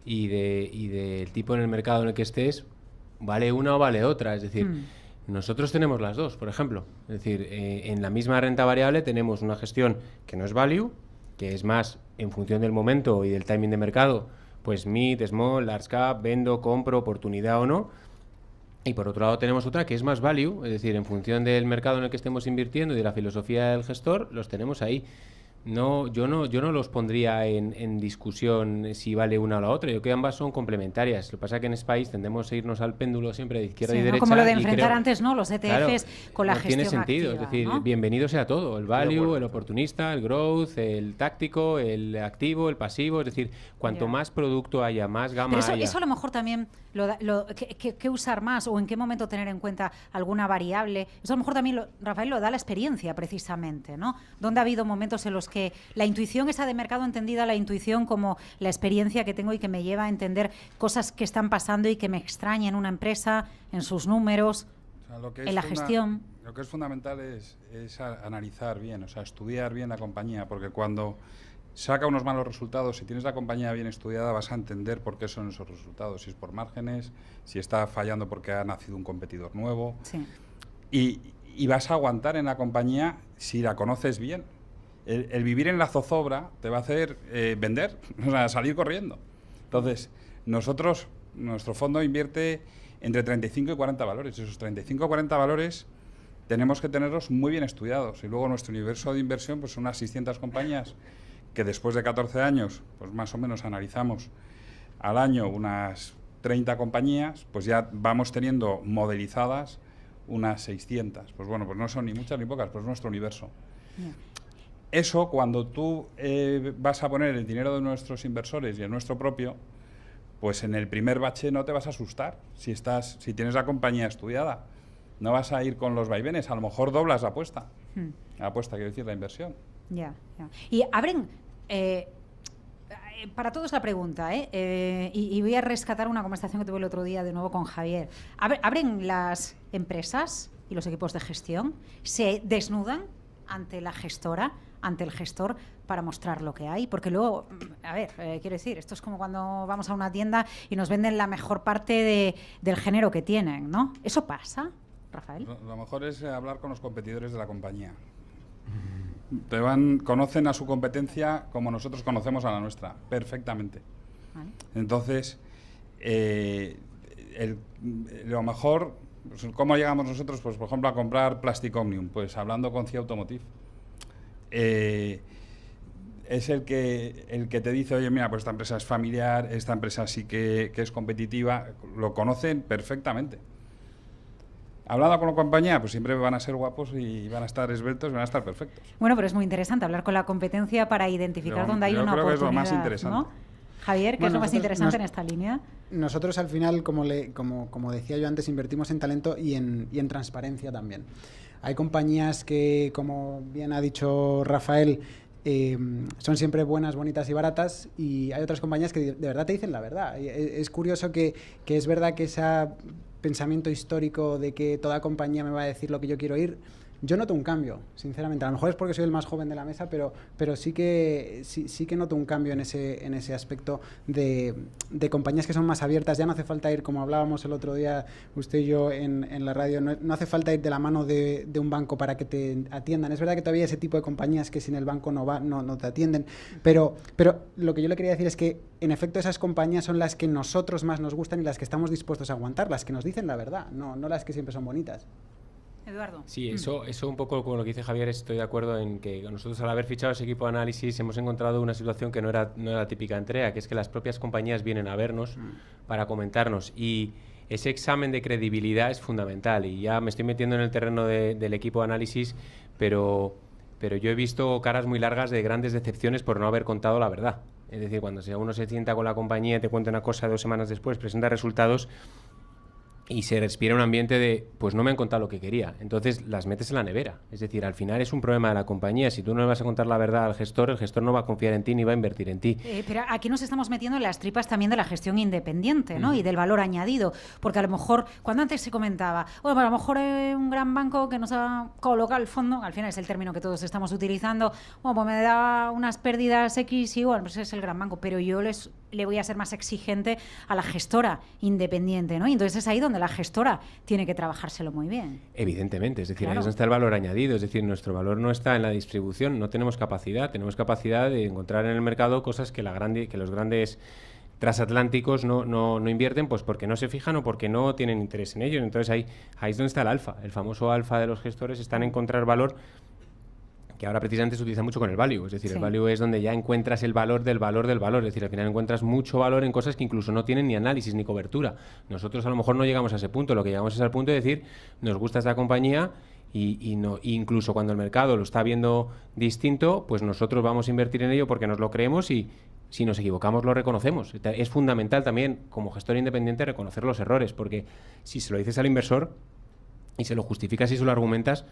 y del tipo en el mercado en el que estés, vale una o vale otra. Es decir, nosotros tenemos las dos, por ejemplo. Es decir, en la misma renta variable tenemos una gestión que no es value, que es más en función del momento y del timing de mercado, pues mid, small, large cap, vendo, compro, oportunidad o no. Y por otro lado tenemos otra que es más value, es decir, en función del mercado en el que estemos invirtiendo y de la filosofía del gestor, los tenemos ahí. Yo no los pondría en discusión si vale una o la otra. Yo creo que ambas son complementarias. Lo que pasa es que en este país tendemos a irnos al péndulo siempre de izquierda y derecha. Como lo de enfrentar antes, ¿no? Los ETFs, claro, con la gestión tiene sentido, activa, es decir, ¿no? bienvenido sea todo, el value, el oportunista, el growth, el táctico, el activo, el pasivo, es decir, cuanto más producto haya, más gama haya. Eso a lo mejor también ¿qué usar más o en qué momento tener en cuenta alguna variable? Eso a lo mejor también, Rafael, lo da la experiencia precisamente, ¿no? Donde ha habido momentos en los que la intuición esa de mercado, entendida la intuición como la experiencia que tengo y que me lleva a entender cosas que están pasando y que me extrañan en una empresa, en sus números, o sea, en la gestión. Lo que es fundamental es analizar bien, o sea, estudiar bien la compañía, porque cuando saca unos malos resultados, si tienes la compañía bien estudiada, vas a entender por qué son esos resultados, si es por márgenes, si está fallando porque ha nacido un competidor nuevo. Sí. Y vas a aguantar en la compañía si la conoces bien. El vivir en la zozobra te va a hacer vender, o sea, salir corriendo. Entonces, nuestro fondo invierte entre 35 y 40 valores. Esos 35 o 40 valores tenemos que tenerlos muy bien estudiados. Y luego nuestro universo de inversión pues son unas 600 compañías que después de 14 años, pues más o menos analizamos al año unas 30 compañías, pues ya vamos teniendo modelizadas unas 600. Pues bueno, pues no son ni muchas ni pocas, pues nuestro universo. Yeah. Eso, cuando tú vas a poner el dinero de nuestros inversores y el nuestro propio, pues en el primer bache no te vas a asustar si tienes la compañía estudiada. No vas a ir con los vaivenes, a lo mejor doblas la apuesta. La apuesta, quiero decir, la inversión. Ya. Y abren... para todos la pregunta, y voy a rescatar una conversación que tuve el otro día de nuevo con Javier. ¿Abren las empresas y los equipos de gestión? ¿Se desnudan ante la gestora, ante el gestor, para mostrar lo que hay? Porque luego, quiero decir, esto es como cuando vamos a una tienda y nos venden la mejor parte del género que tienen, ¿no? ¿Eso pasa, Rafael? Lo mejor es hablar con los competidores de la compañía. Conocen a su competencia como nosotros conocemos a la nuestra, perfectamente. Vale. Entonces, lo mejor, pues, ¿cómo llegamos nosotros? Pues, por ejemplo, a comprar Plastic Omnium, pues hablando con CIA Automotive. Es el que te dice, oye, mira, pues esta empresa es familiar, esta empresa sí que es competitiva, lo conocen perfectamente. Hablando con la compañía, pues siempre van a ser guapos y van a estar esbeltos y van a estar perfectos. Bueno, pero es muy interesante hablar con la competencia para identificar dónde hay una oportunidad. Yo creo que es lo más interesante. ¿No? Javier, ¿qué es lo más interesante en esta línea? Nosotros al final, como decía yo antes, invertimos en talento y en transparencia también. Hay compañías que, como bien ha dicho Rafael, son siempre buenas, bonitas y baratas, y hay otras compañías que de verdad te dicen la verdad. Es curioso que es verdad que ese pensamiento histórico de que toda compañía me va a decir lo que yo quiero oír, yo noto un cambio, sinceramente. A lo mejor es porque soy el más joven de la mesa, pero sí que noto un cambio en ese aspecto de compañías que son más abiertas. Ya no hace falta ir, como hablábamos el otro día usted y yo en la radio, no hace falta ir de la mano de un banco para que te atiendan. Es verdad que todavía hay ese tipo de compañías que sin el banco no te atienden, pero lo que yo le quería decir es que en efecto esas compañías son las que nosotros más nos gustan y las que estamos dispuestos a aguantar, las que nos dicen la verdad, no las que siempre son bonitas. Eduardo. Sí, eso un poco con lo que dice Javier, estoy de acuerdo en que nosotros al haber fichado ese equipo de análisis hemos encontrado una situación que no era típica en TREA, que es que las propias compañías vienen a vernos para comentarnos, y ese examen de credibilidad es fundamental. Y ya me estoy metiendo en el terreno del equipo de análisis, pero yo he visto caras muy largas de grandes decepciones por no haber contado la verdad. Es decir, cuando uno se sienta con la compañía y te cuenta una cosa 2 semanas después, presenta resultados y se respira un ambiente de, pues no me han contado lo que quería, entonces las metes en la nevera. Es decir, al final es un problema de la compañía. Si tú no le vas a contar la verdad al gestor, el gestor no va a confiar en ti ni va a invertir en ti. Pero aquí nos estamos metiendo en las tripas también de la gestión independiente, ¿no? Y del valor añadido, porque a lo mejor, cuando antes se comentaba, bueno, a lo mejor un gran banco que nos ha colocado el fondo, al final es el término que todos estamos utilizando, bueno, pues me da unas pérdidas X y bueno, pues es el gran banco, pero yo le voy a ser más exigente a la gestora independiente, ¿no? Y entonces es ahí donde la gestora tiene que trabajárselo muy bien. Evidentemente, es decir, claro, ahí es donde está el valor añadido, es decir, nuestro valor no está en la distribución, no tenemos capacidad de encontrar en el mercado cosas que los grandes transatlánticos no invierten, pues porque no se fijan o porque no tienen interés en ello. Entonces ahí es donde está el alfa, el famoso alfa de los gestores, está en encontrar valor, que ahora precisamente se utiliza mucho con el value. Es decir, sí, el value es donde ya encuentras el valor del valor del valor. Es decir, al final encuentras mucho valor en cosas que incluso no tienen ni análisis ni cobertura. Nosotros a lo mejor no llegamos a ese punto. Lo que llegamos es al punto de decir, nos gusta esta compañía y incluso cuando el mercado lo está viendo distinto, pues nosotros vamos a invertir en ello porque nos lo creemos y si nos equivocamos lo reconocemos. Es fundamental también, como gestor independiente, reconocer los errores, porque si se lo dices al inversor y se lo justificas y se lo argumentas,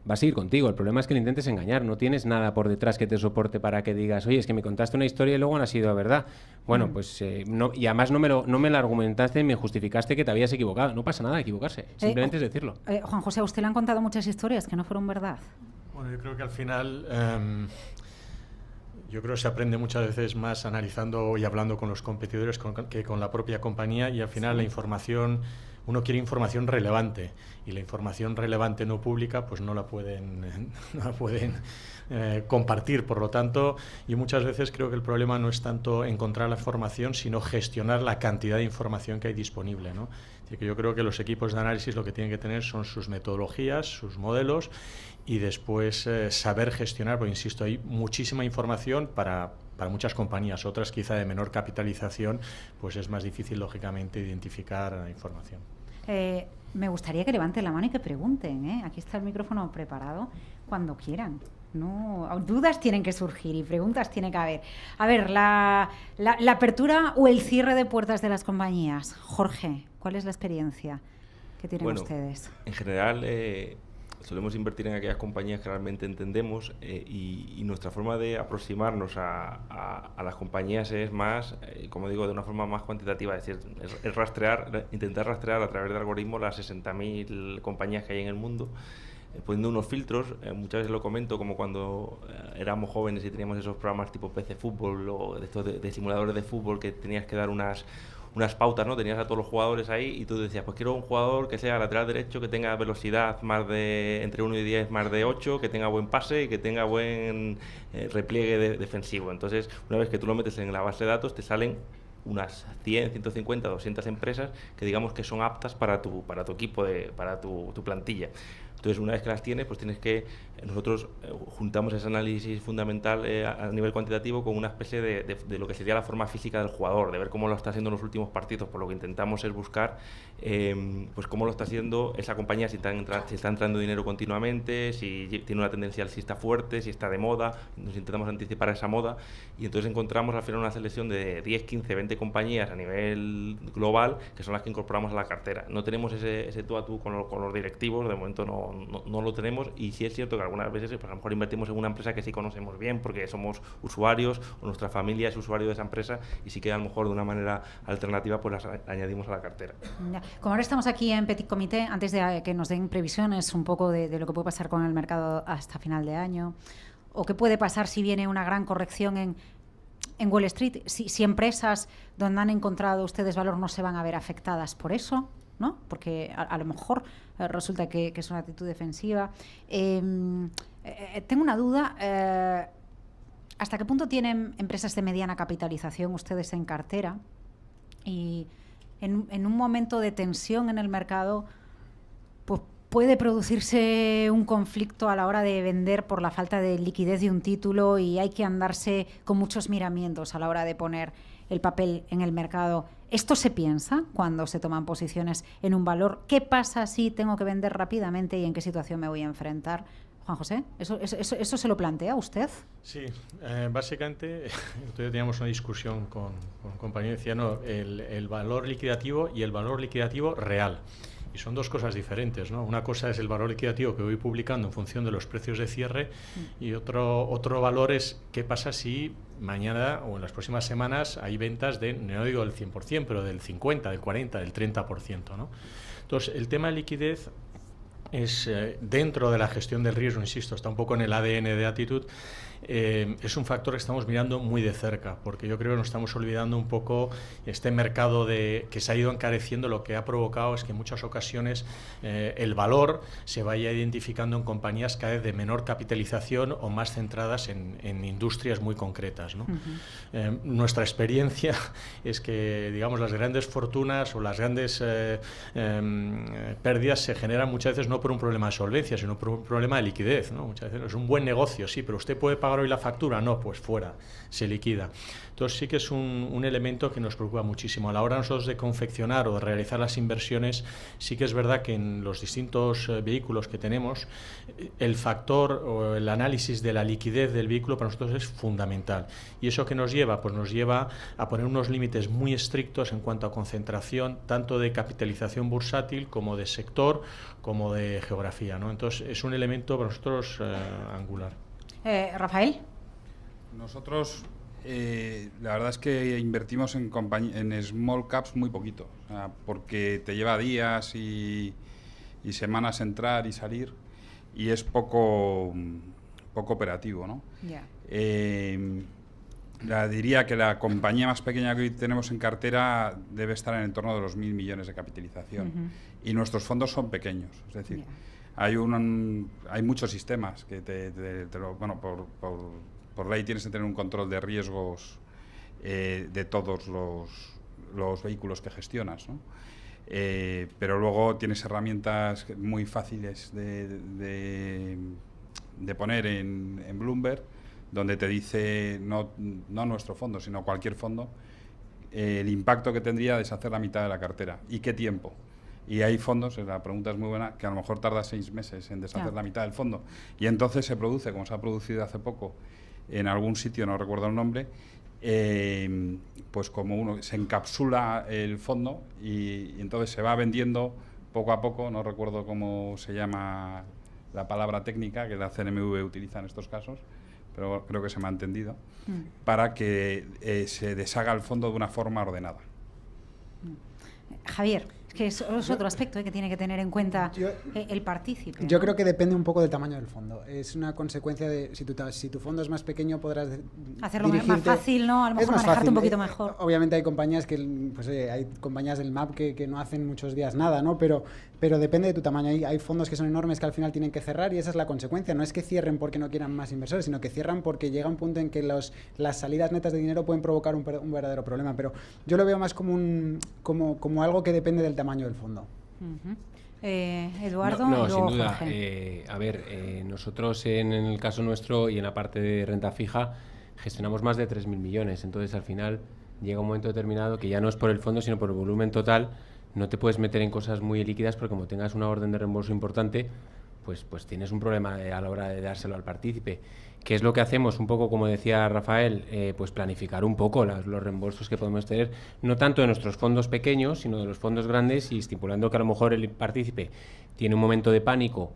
va a seguir contigo. El problema es que le intentes engañar. No tienes nada por detrás que te soporte para que digas, oye, es que me contaste una historia y luego no ha sido verdad. Bueno, pues no, y además no me la argumentaste y me justificaste que te habías equivocado. No pasa nada equivocarse, simplemente es decirlo. Juan José, ¿a usted le han contado muchas historias que no fueron verdad? Bueno, yo creo que al final yo creo que se aprende muchas veces más analizando y hablando con los competidores que con la propia compañía, y al final la información, uno quiere información relevante y la información relevante no pública pues no la pueden compartir. Por lo tanto, yo muchas veces creo que el problema no es tanto encontrar la información, sino gestionar la cantidad de información que hay disponible, ¿no? Así que yo creo que los equipos de análisis lo que tienen que tener son sus metodologías, sus modelos, y después saber gestionar, porque insisto, hay muchísima información para muchas compañías. Otras quizá de menor capitalización, pues es más difícil lógicamente identificar la información. Me gustaría que levanten la mano y que pregunten, ¿eh? Aquí está el micrófono preparado cuando quieran. No, dudas tienen que surgir y preguntas tiene que haber. A ver, la apertura o el cierre de puertas de las compañías. Jorge, ¿cuál es la experiencia que tienen ustedes? En general, solemos invertir en aquellas compañías que realmente entendemos, y nuestra forma de aproximarnos a las compañías es más, como digo, de una forma más cuantitativa, es decir, es intentar rastrear a través de algoritmos las 60.000 compañías que hay en el mundo, poniendo unos filtros. Muchas veces lo comento como cuando éramos jóvenes y teníamos esos programas tipo PC Fútbol o de estos de simuladores de fútbol, que tenías que dar unas pautas, ¿no? Tenías a todos los jugadores ahí y tú decías, pues quiero un jugador que sea lateral derecho, que tenga velocidad entre 1 y 10 más de 8, que tenga buen pase y que tenga buen repliegue defensivo. Entonces, una vez que tú lo metes en la base de datos, te salen unas 100, 150, 200 empresas que digamos que son aptas para tu equipo, para tu plantilla. Entonces, una vez que las tienes, pues tienes que, nosotros juntamos ese análisis fundamental a nivel cuantitativo con una especie de lo que sería la forma física del jugador, de ver cómo lo está haciendo en los últimos partidos. Por lo que intentamos es buscar pues cómo lo está haciendo esa compañía, si está entrando dinero continuamente, si tiene una tendencia alcista fuerte, si está de moda. Nos intentamos anticipar esa moda y entonces encontramos al final una selección de 10, 15, 20 compañías a nivel global que son las que incorporamos a la cartera. No tenemos ese tú a tú con los directivos, de momento no lo tenemos, y sí es cierto que algunas veces pues a lo mejor invertimos en una empresa que sí conocemos bien porque somos usuarios o nuestra familia es usuario de esa empresa y sí que a lo mejor de una manera alternativa pues las añadimos a la cartera. Como ahora estamos aquí en Petit Comité, antes de que nos den previsiones un poco de lo que puede pasar con el mercado hasta final de año, o qué puede pasar si viene una gran corrección en Wall Street, si empresas donde han encontrado ustedes valor no se van a ver afectadas por eso, ¿no? Porque a lo mejor resulta que es una actitud defensiva. Tengo una duda. ¿Hasta qué punto tienen empresas de mediana capitalización ustedes en cartera? Y en un momento de tensión en el mercado, pues puede producirse un conflicto a la hora de vender por la falta de liquidez de un título y hay que andarse con muchos miramientos a la hora de poner el papel en el mercado. ¿Esto se piensa cuando se toman posiciones en un valor? ¿Qué pasa si tengo que vender rápidamente y en qué situación me voy a enfrentar? Juan José, ¿eso se lo plantea usted? Sí, básicamente, entonces teníamos una discusión con compañeros, decía, no, el valor liquidativo y el valor liquidativo real. Y son dos cosas diferentes, ¿no? Una cosa es el valor liquidativo que voy publicando en función de los precios de cierre y otro valor es qué pasa si mañana o en las próximas semanas hay ventas de, no digo del 100%, pero del 50%, del 40%, del 30%, ¿no? Entonces, el tema de liquidez es dentro de la gestión del riesgo, insisto, está un poco en el ADN de Attitude, es un factor que estamos mirando muy de cerca, porque yo creo que nos estamos olvidando un poco este mercado que se ha ido encareciendo. Lo que ha provocado es que en muchas ocasiones el valor se vaya identificando en compañías cada vez de menor capitalización o más centradas en industrias muy concretas, ¿no? Nuestra experiencia es que, digamos, las grandes fortunas o las grandes pérdidas se generan muchas veces no por un problema de solvencia, sino por un problema de liquidez, ¿no? Muchas veces es un buen negocio, sí, pero usted puede pagar hoy la factura, no, pues fuera, se liquida. Entonces sí que es un elemento que nos preocupa muchísimo. A la hora nosotros de confeccionar o de realizar las inversiones, sí que es verdad que en los distintos vehículos que tenemos, el factor o el análisis de la liquidez del vehículo para nosotros es fundamental. ¿Y eso qué nos lleva? Pues nos lleva a poner unos límites muy estrictos en cuanto a concentración, tanto de capitalización bursátil como de sector, como de geografía, ¿no? Entonces es un elemento para nosotros angular. Rafael. Nosotros, la verdad es que invertimos en small caps muy poquito, o sea, porque te lleva días y semanas entrar y salir y es poco operativo, ¿no? Yeah. Diría que la compañía más pequeña que hoy tenemos en cartera debe estar en el entorno de los 1.000 millones de capitalización y nuestros fondos son pequeños, es decir, hay muchos sistemas que bueno, por ley tienes que tener un control de riesgos de todos los vehículos que gestionas, ¿no? Pero luego tienes herramientas muy fáciles de poner en Bloomberg, donde te dice, no nuestro fondo, sino cualquier fondo, el impacto que tendría deshacer la mitad de la cartera y qué tiempo. Y hay fondos, la pregunta es muy buena, que a lo mejor tarda 6 meses en deshacer la mitad del fondo. Y entonces se produce, como se ha producido hace poco en algún sitio, no recuerdo el nombre, pues como se encapsula el fondo y entonces se va vendiendo poco a poco, no recuerdo cómo se llama la palabra técnica que la CNMV utiliza en estos casos, pero creo que se me ha entendido, para que se deshaga el fondo de una forma ordenada. Javier, que es otro aspecto que tiene que tener en cuenta el partícipe. Yo creo que depende un poco del tamaño del fondo. Es una consecuencia de si tu fondo es más pequeño podrás hacerlo más fácil, ¿no? A lo mejor manejarte un poquito mejor. Obviamente hay compañías hay compañías del MAP que no hacen muchos días nada, ¿no? Pero depende de tu tamaño. Hay fondos que son enormes que al final tienen que cerrar y esa es la consecuencia. No es que cierren porque no quieran más inversores, sino que cierran porque llega un punto en que las salidas netas de dinero pueden provocar un verdadero problema. Pero yo lo veo más como algo que depende del tamaño del fondo. Eduardo. No, y sin luego duda. Jorge. Nosotros en el caso nuestro y en la parte de renta fija gestionamos más de 3.000 millones. Entonces, al final, llega un momento determinado que ya no es por el fondo, sino por el volumen total. No te puedes meter en cosas muy líquidas porque como tengas una orden de reembolso importante, pues tienes un problema a la hora de dárselo al partícipe. ¿Qué es lo que hacemos? Un poco, como decía Rafael, pues planificar un poco los reembolsos que podemos tener, no tanto de nuestros fondos pequeños, sino de los fondos grandes, y estipulando que a lo mejor el partícipe tiene un momento de pánico,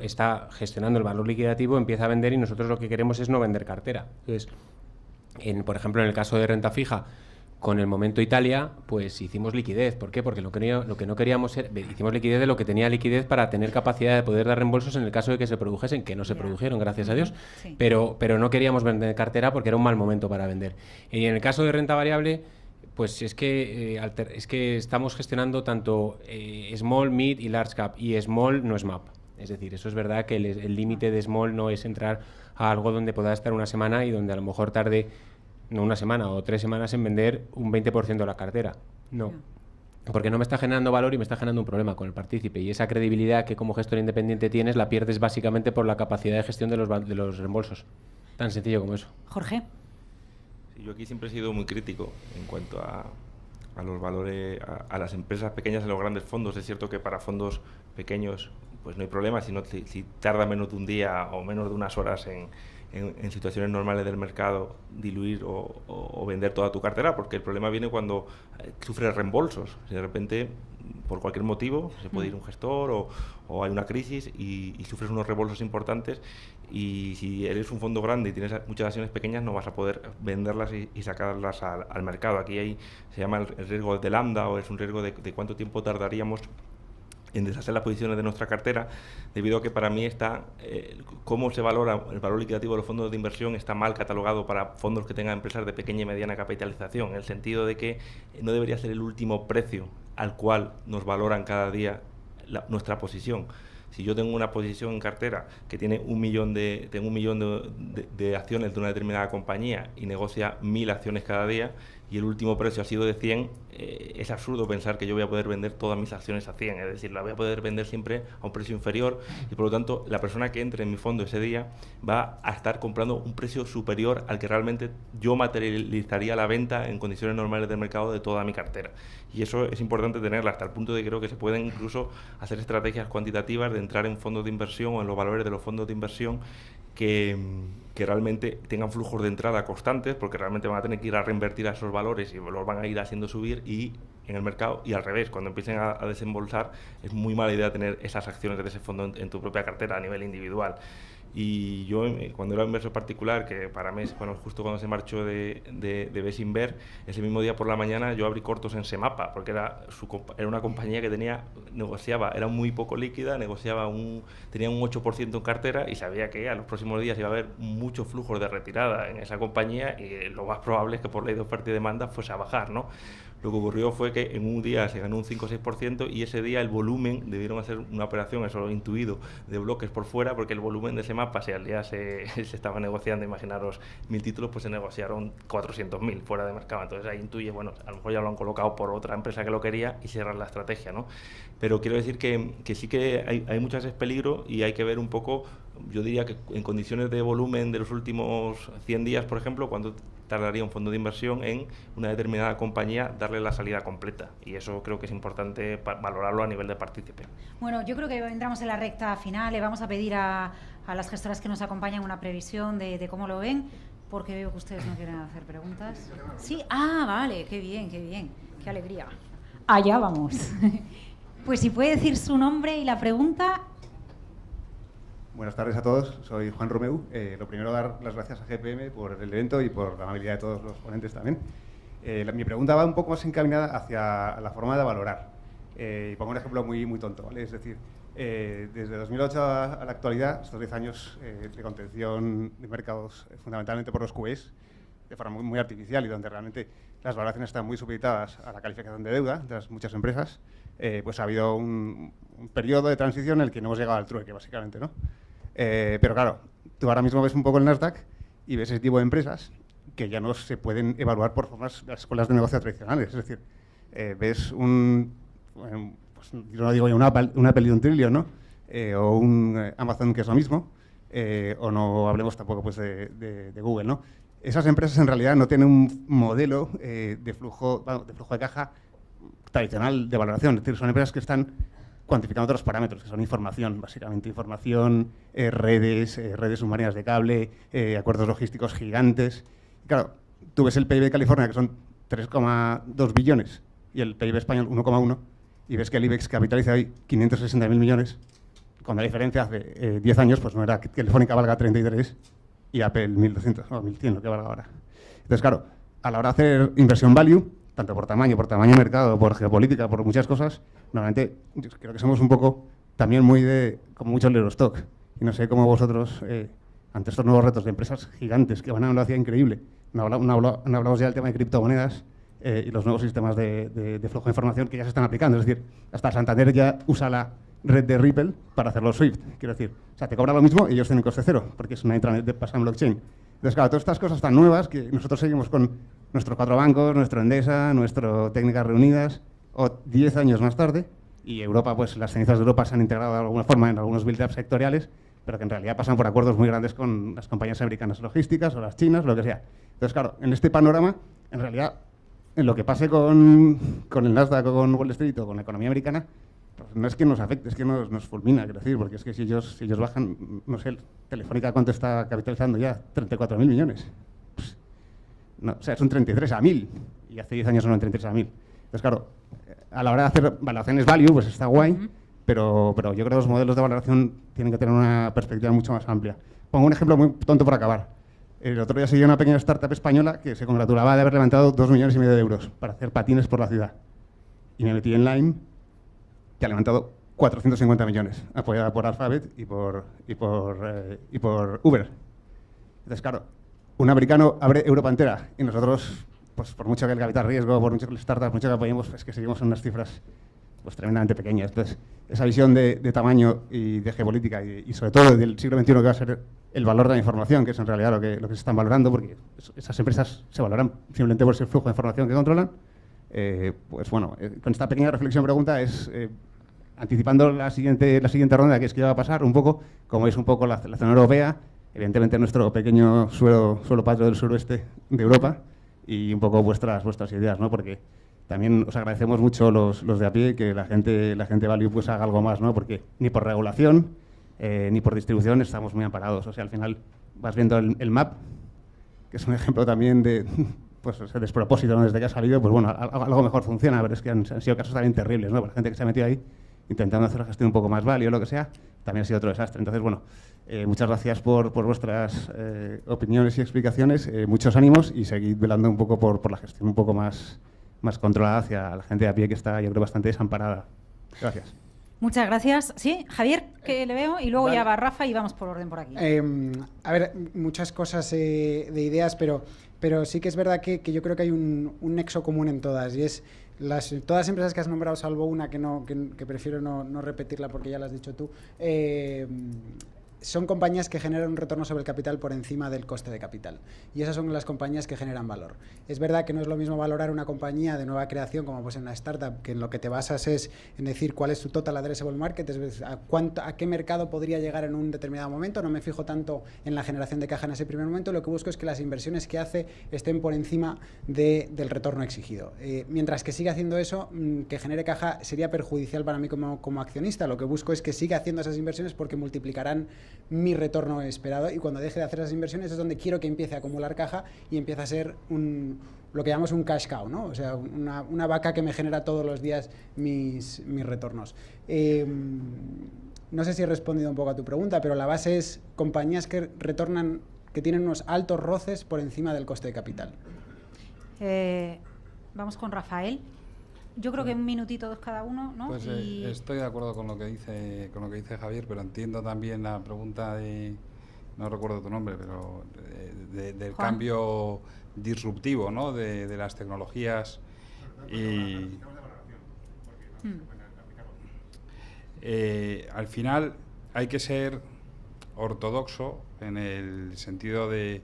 está gestionando el valor liquidativo, empieza a vender, y nosotros lo que queremos es no vender cartera. Entonces, por ejemplo, en el caso de renta fija, con el momento Italia, pues hicimos liquidez. ¿Por qué? Porque lo que no queríamos hicimos liquidez de lo que tenía liquidez para tener capacidad de poder dar reembolsos en el caso de que se produjesen, que no se produjeron, gracias a Dios. Sí. Pero no queríamos vender cartera porque era un mal momento para vender. Y en el caso de renta variable, pues es que estamos gestionando tanto small, mid y large cap, y small no es MAP. Es decir, eso es verdad que el límite de small no es entrar a algo donde pueda estar una semana y donde a lo mejor tarde no una semana o 3 semanas en vender un 20% de la cartera. No. Porque no me está generando valor y me está generando un problema con el partícipe. Y esa credibilidad que como gestor independiente tienes la pierdes básicamente por la capacidad de gestión de los reembolsos. Tan sencillo como eso. Jorge. Sí, yo aquí siempre he sido muy crítico en cuanto a los valores, a las empresas pequeñas en los grandes fondos. Es cierto que para fondos pequeños pues no hay problema si tarda menos de un día o menos de unas horas en situaciones normales del mercado diluir o vender toda tu cartera, porque el problema viene cuando sufres reembolsos. Si de repente, por cualquier motivo, se puede ir un gestor o hay una crisis y sufres unos reembolsos importantes, y si eres un fondo grande y tienes muchas acciones pequeñas, no vas a poder venderlas y sacarlas al mercado. Aquí se llama el riesgo de lambda, o es un riesgo de cuánto tiempo tardaríamos en deshacer las posiciones de nuestra cartera, debido a que para mí cómo se valora el valor liquidativo de los fondos de inversión está mal catalogado para fondos que tengan empresas de pequeña y mediana capitalización, en el sentido de que no debería ser el último precio al cual nos valoran cada día nuestra posición. Si yo tengo una posición en cartera que tiene un millón de acciones de una determinada compañía y negocia 1.000 acciones cada día, y el último precio ha sido de 100, es absurdo pensar que yo voy a poder vender todas mis acciones a 100, es decir, la voy a poder vender siempre a un precio inferior, y por lo tanto la persona que entre en mi fondo ese día va a estar comprando un precio superior al que realmente yo materializaría la venta en condiciones normales del mercado de toda mi cartera. Y eso es importante tenerla, hasta el punto de que creo que se pueden incluso hacer estrategias cuantitativas de entrar en fondos de inversión o en los valores de los fondos de inversión que realmente tengan flujos de entrada constantes, porque realmente van a tener que ir a reinvertir a esos valores y los van a ir haciendo subir y en el mercado, y al revés, cuando empiecen a desembolsar, es muy mala idea tener esas acciones de ese fondo en tu propia cartera a nivel individual. Y yo, cuando era inversor particular, que para mí, justo cuando se marchó de Bestinver, ese mismo día por la mañana yo abrí cortos en Semapa, porque era una compañía que era muy poco líquida, tenía un 8% en cartera, y sabía que a los próximos días iba a haber muchos flujos de retirada en esa compañía, y lo más probable es que por ley de oferta y demanda fuese a bajar, ¿no? Lo que ocurrió fue que en un día se ganó un 5 o 6%, y ese día el volumen, debieron hacer una operación, eso intuido, de bloques por fuera, porque el volumen de Semapa, si al día se estaba negociando, imaginaros 1.000 títulos, pues se negociaron 400.000 fuera de mercado. Entonces ahí intuye, bueno, a lo mejor ya lo han colocado por otra empresa que lo quería y cierran la estrategia, ¿no? Pero quiero decir que sí que hay muchas veces peligro, y hay que ver un poco, yo diría que en condiciones de volumen de los últimos 100 días, por ejemplo, cuánto tardaría un fondo de inversión en una determinada compañía darle la salida completa, y eso creo que es importante valorarlo a nivel de partícipe. Bueno, yo creo que entramos en la recta final. Le vamos a pedir a las gestoras que nos acompañan una previsión de cómo lo ven, porque veo que ustedes no quieren hacer preguntas. Sí, vale, qué bien, qué alegría. Allá vamos. Pues si puede decir su nombre y la pregunta. Buenas tardes a todos, soy Juan Romeu. Lo primero, dar las gracias a GPM por el evento y por la amabilidad de todos los ponentes también. Mi pregunta va un poco más encaminada hacia la forma de valorar. Y pongo un ejemplo muy tonto, ¿vale? Es decir, desde 2008 a la actualidad, estos 10 años de contención de mercados, fundamentalmente por los QEs, de forma muy artificial, y donde realmente las valoraciones están muy supeditadas a la calificación de deuda de las muchas empresas, pues ha habido un periodo de transición en el que no hemos llegado al trueque, básicamente, ¿no? Pero claro, tú ahora mismo ves un poco el Nasdaq y ves ese tipo de empresas que ya no se pueden evaluar por formas de las escuelas de negocio tradicionales. Es decir, ves pues, yo no digo ya un Apple y un Trillion, ¿no? O un Amazon, que es lo mismo, o no hablemos tampoco pues, de Google, ¿no? Esas empresas en realidad no tienen un modelo de flujo de caja tradicional de valoración, es decir, son empresas que están cuantificando otros parámetros, que son información, básicamente información, redes submarinas de cable, acuerdos logísticos gigantes. Y claro, tú ves el PIB de California, que son 3,2 billones, y el PIB español 1,1, y ves que el IBEX capitaliza hoy 560.000 millones, cuando la diferencia hace 10 años pues no era que Telefónica valga 33 y Apple 1.200 o 1.100, lo que valga ahora. Entonces, claro, a la hora de hacer inversión value, tanto por tamaño de mercado, por geopolítica, por muchas cosas, normalmente yo creo que somos un poco también muy como mucho el Eurostock. Y no sé cómo vosotros, ante estos nuevos retos de empresas gigantes que van a una velocidad increíble, no hablamos ya del tema de criptomonedas y los nuevos sistemas de flujo de información que ya se están aplicando. Es decir, hasta Santander ya usa la red de Ripple para hacerlo SWIFT. Quiero decir, o sea, te cobra lo mismo y ellos tienen coste cero, porque es una intranet basada en blockchain. Entonces, claro, todas estas cosas tan nuevas que nosotros seguimos con nuestros 4 bancos, nuestro Endesa, nuestro Técnicas Reunidas, o 10 años más tarde, y Europa, pues las cenizas de Europa se han integrado de alguna forma en algunos build-ups sectoriales, pero que en realidad pasan por acuerdos muy grandes con las compañías americanas logísticas o las chinas, lo que sea. Entonces, claro, en este panorama, en realidad, en lo que pase con el Nasdaq o con Wall Street o con la economía americana, pues no es que nos afecte, es que nos fulmina, quiero decir, porque es que si ellos bajan, no sé, Telefónica cuánto está capitalizando ya, 34.000 millones. Pues, no, o sea, son 33 a 1.000, y hace 10 años no eran 33 a 1.000. Entonces, claro, a la hora de hacer valoraciones value, pues está guay, pero yo creo que los modelos de valoración tienen que tener una perspectiva mucho más amplia. Pongo un ejemplo muy tonto por acabar. El otro día seguía una pequeña startup española que se congratulaba de haber levantado 2,5 millones de euros para hacer patines por la ciudad. Y me metí en Lime, que ha levantado 450 millones, apoyada por Alphabet y por Uber. Entonces, claro, un americano abre Europa entera y nosotros, pues por mucho que el capital riesgo, por mucho que el startup, mucho que apoyemos, es que seguimos en unas cifras pues tremendamente pequeñas. Entonces, esa visión de tamaño y de geopolítica y sobre todo del siglo XXI, que va a ser el valor de la información, que es en realidad lo que se están valorando, porque esas empresas se valoran simplemente por ese flujo de información que controlan. Pues bueno, con esta pequeña reflexión pregunta es, anticipando la siguiente ronda, que es que va a pasar un poco, como es un poco la zona europea, evidentemente nuestro pequeño suelo patrio del suroeste de Europa, y un poco vuestras ideas, ¿no? Porque también os agradecemos mucho los de a pie que la gente value pues haga algo más, ¿no? Porque ni por regulación ni por distribución estamos muy amparados. O sea, al final vas viendo el MAP, que es un ejemplo también de pues ese despropósito, ¿no? Desde que ha salido, pues bueno, algo mejor funciona, pero es que han sido casos también terribles, ¿no? Para la gente que se ha metido ahí intentando hacer la gestión un poco más value o lo que sea, también ha sido otro desastre. Entonces, bueno, muchas gracias por vuestras opiniones y explicaciones, muchos ánimos y seguid velando un poco por la gestión un poco más controlada hacia la gente de a pie que está, yo creo, bastante desamparada. Gracias. Muchas gracias. Sí, Javier, que le veo, y luego ya va Rafa y vamos por orden por aquí. A ver, muchas cosas de ideas, pero sí que es verdad que yo creo que hay un nexo común en todas, y es todas las empresas que has nombrado, salvo una que prefiero no repetirla porque ya la has dicho tú, son compañías que generan un retorno sobre el capital por encima del coste de capital. Y esas son las compañías que generan valor. Es verdad que no es lo mismo valorar una compañía de nueva creación, como pues en una startup, que en lo que te basas es en decir cuál es su total addressable market, es decir, a qué mercado podría llegar en un determinado momento. No me fijo tanto en la generación de caja en ese primer momento, lo que busco es que las inversiones que hace estén por encima del retorno exigido. Mientras que siga haciendo eso, que genere caja sería perjudicial para mí como accionista. Lo que busco es que siga haciendo esas inversiones porque multiplicarán mi retorno esperado, y cuando deje de hacer esas inversiones es donde quiero que empiece a acumular caja y empiece a ser lo que llamamos un cash cow, ¿no? O sea, una vaca que me genera todos los días mis retornos. No sé si he respondido un poco a tu pregunta, pero la base es compañías que retornan, que tienen unos altos roces por encima del coste de capital. Vamos con Rafael. Yo creo que un minutito dos cada uno, ¿no? Pues estoy de acuerdo con lo que dice Javier, pero entiendo también la pregunta de, no recuerdo tu nombre, pero del Juan. Cambio disruptivo, ¿no? De las tecnologías y al final hay que ser ortodoxo en el sentido de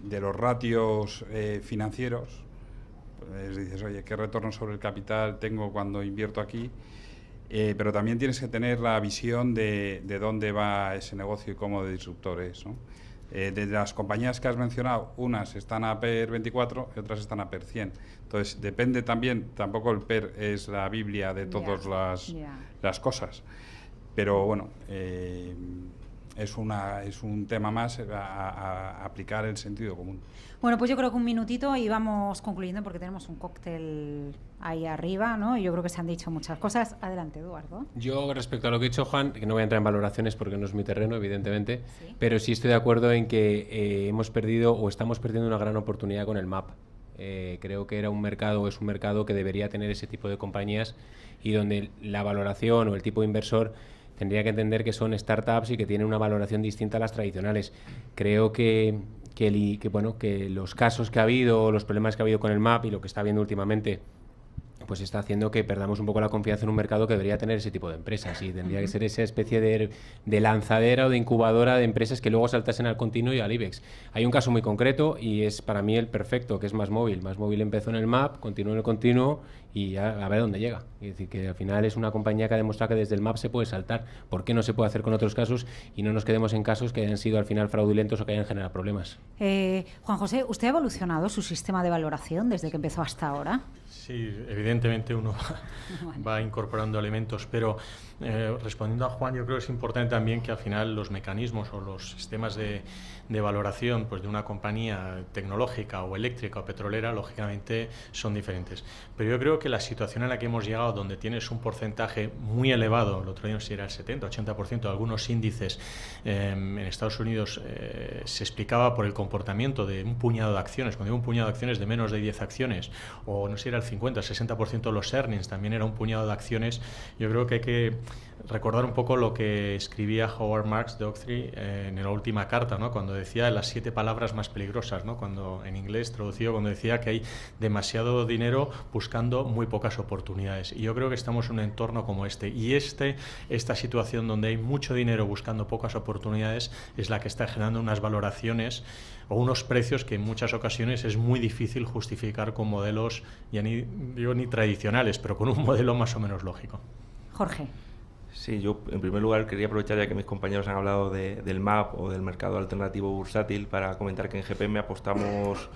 los ratios financieros, pues dices, oye, ¿qué retorno sobre el capital tengo cuando invierto aquí? Pero también tienes que tener la visión de dónde va ese negocio y cómo de disruptor es, ¿no? De las compañías que has mencionado, unas están a PER 24 y otras están a PER 100. Entonces, depende también, tampoco el PER es la Biblia de todas las cosas. Pero bueno, es un tema más a aplicar el sentido común. Bueno, pues yo creo que un minutito y vamos concluyendo porque tenemos un cóctel ahí arriba, ¿no? Y yo creo que se han dicho muchas cosas. Adelante, Eduardo. Yo, respecto a lo que ha dicho Juan, que no voy a entrar en valoraciones porque no es mi terreno, evidentemente, pero sí estoy de acuerdo en que hemos perdido o estamos perdiendo una gran oportunidad con el MAP. Creo que es un mercado que debería tener ese tipo de compañías y donde la valoración o el tipo de inversor tendría que entender que son startups y que tienen una valoración distinta a las tradicionales. Creo que los casos que ha habido, los problemas que ha habido con el MAP y lo que está habiendo últimamente, pues está haciendo que perdamos un poco la confianza en un mercado que debería tener ese tipo de empresas y tendría que ser esa especie de lanzadera o de incubadora de empresas que luego saltasen al continuo y al IBEX. Hay un caso muy concreto y es para mí el perfecto, que es MásMóvil. MásMóvil empezó en el MAP, continuó en el continuo y ya a ver dónde llega. Es decir, que al final es una compañía que ha demostrado que desde el MAP se puede saltar. ¿Por qué no se puede hacer con otros casos y no nos quedemos en casos que hayan sido al final fraudulentos o que hayan generado problemas? Juan José, ¿usted ha evolucionado su sistema de valoración desde que empezó hasta ahora? Sí, evidentemente uno va incorporando elementos, pero respondiendo a Juan, yo creo que es importante también que al final los mecanismos o los sistemas de valoración pues de una compañía tecnológica o eléctrica o petrolera, lógicamente, son diferentes. Pero yo creo que la situación en la que hemos llegado, donde tienes un porcentaje muy elevado, el otro día no sé si era el 70-80% de algunos índices en Estados Unidos, se explicaba por el comportamiento de un puñado de acciones. Cuando digo un puñado de acciones, de menos de 10 acciones, o no sé si era el 50-60% de los earnings, también era un puñado de acciones. Yo creo que hay que recordar un poco lo que escribía Howard Marks de Oaktree en la última carta, ¿no? Cuando decía las 7 palabras más peligrosas, ¿no? Cuando en inglés traducido, cuando decía que hay demasiado dinero buscando muy pocas oportunidades. Y yo creo que estamos en un entorno como este. Y esta situación donde hay mucho dinero buscando pocas oportunidades es la que está generando unas valoraciones o unos precios que en muchas ocasiones es muy difícil justificar con modelos, ya ni tradicionales, pero con un modelo más o menos lógico. Jorge. Sí, yo en primer lugar quería aprovechar, ya que mis compañeros han hablado del MAP o del mercado alternativo bursátil, para comentar que en GPM apostamos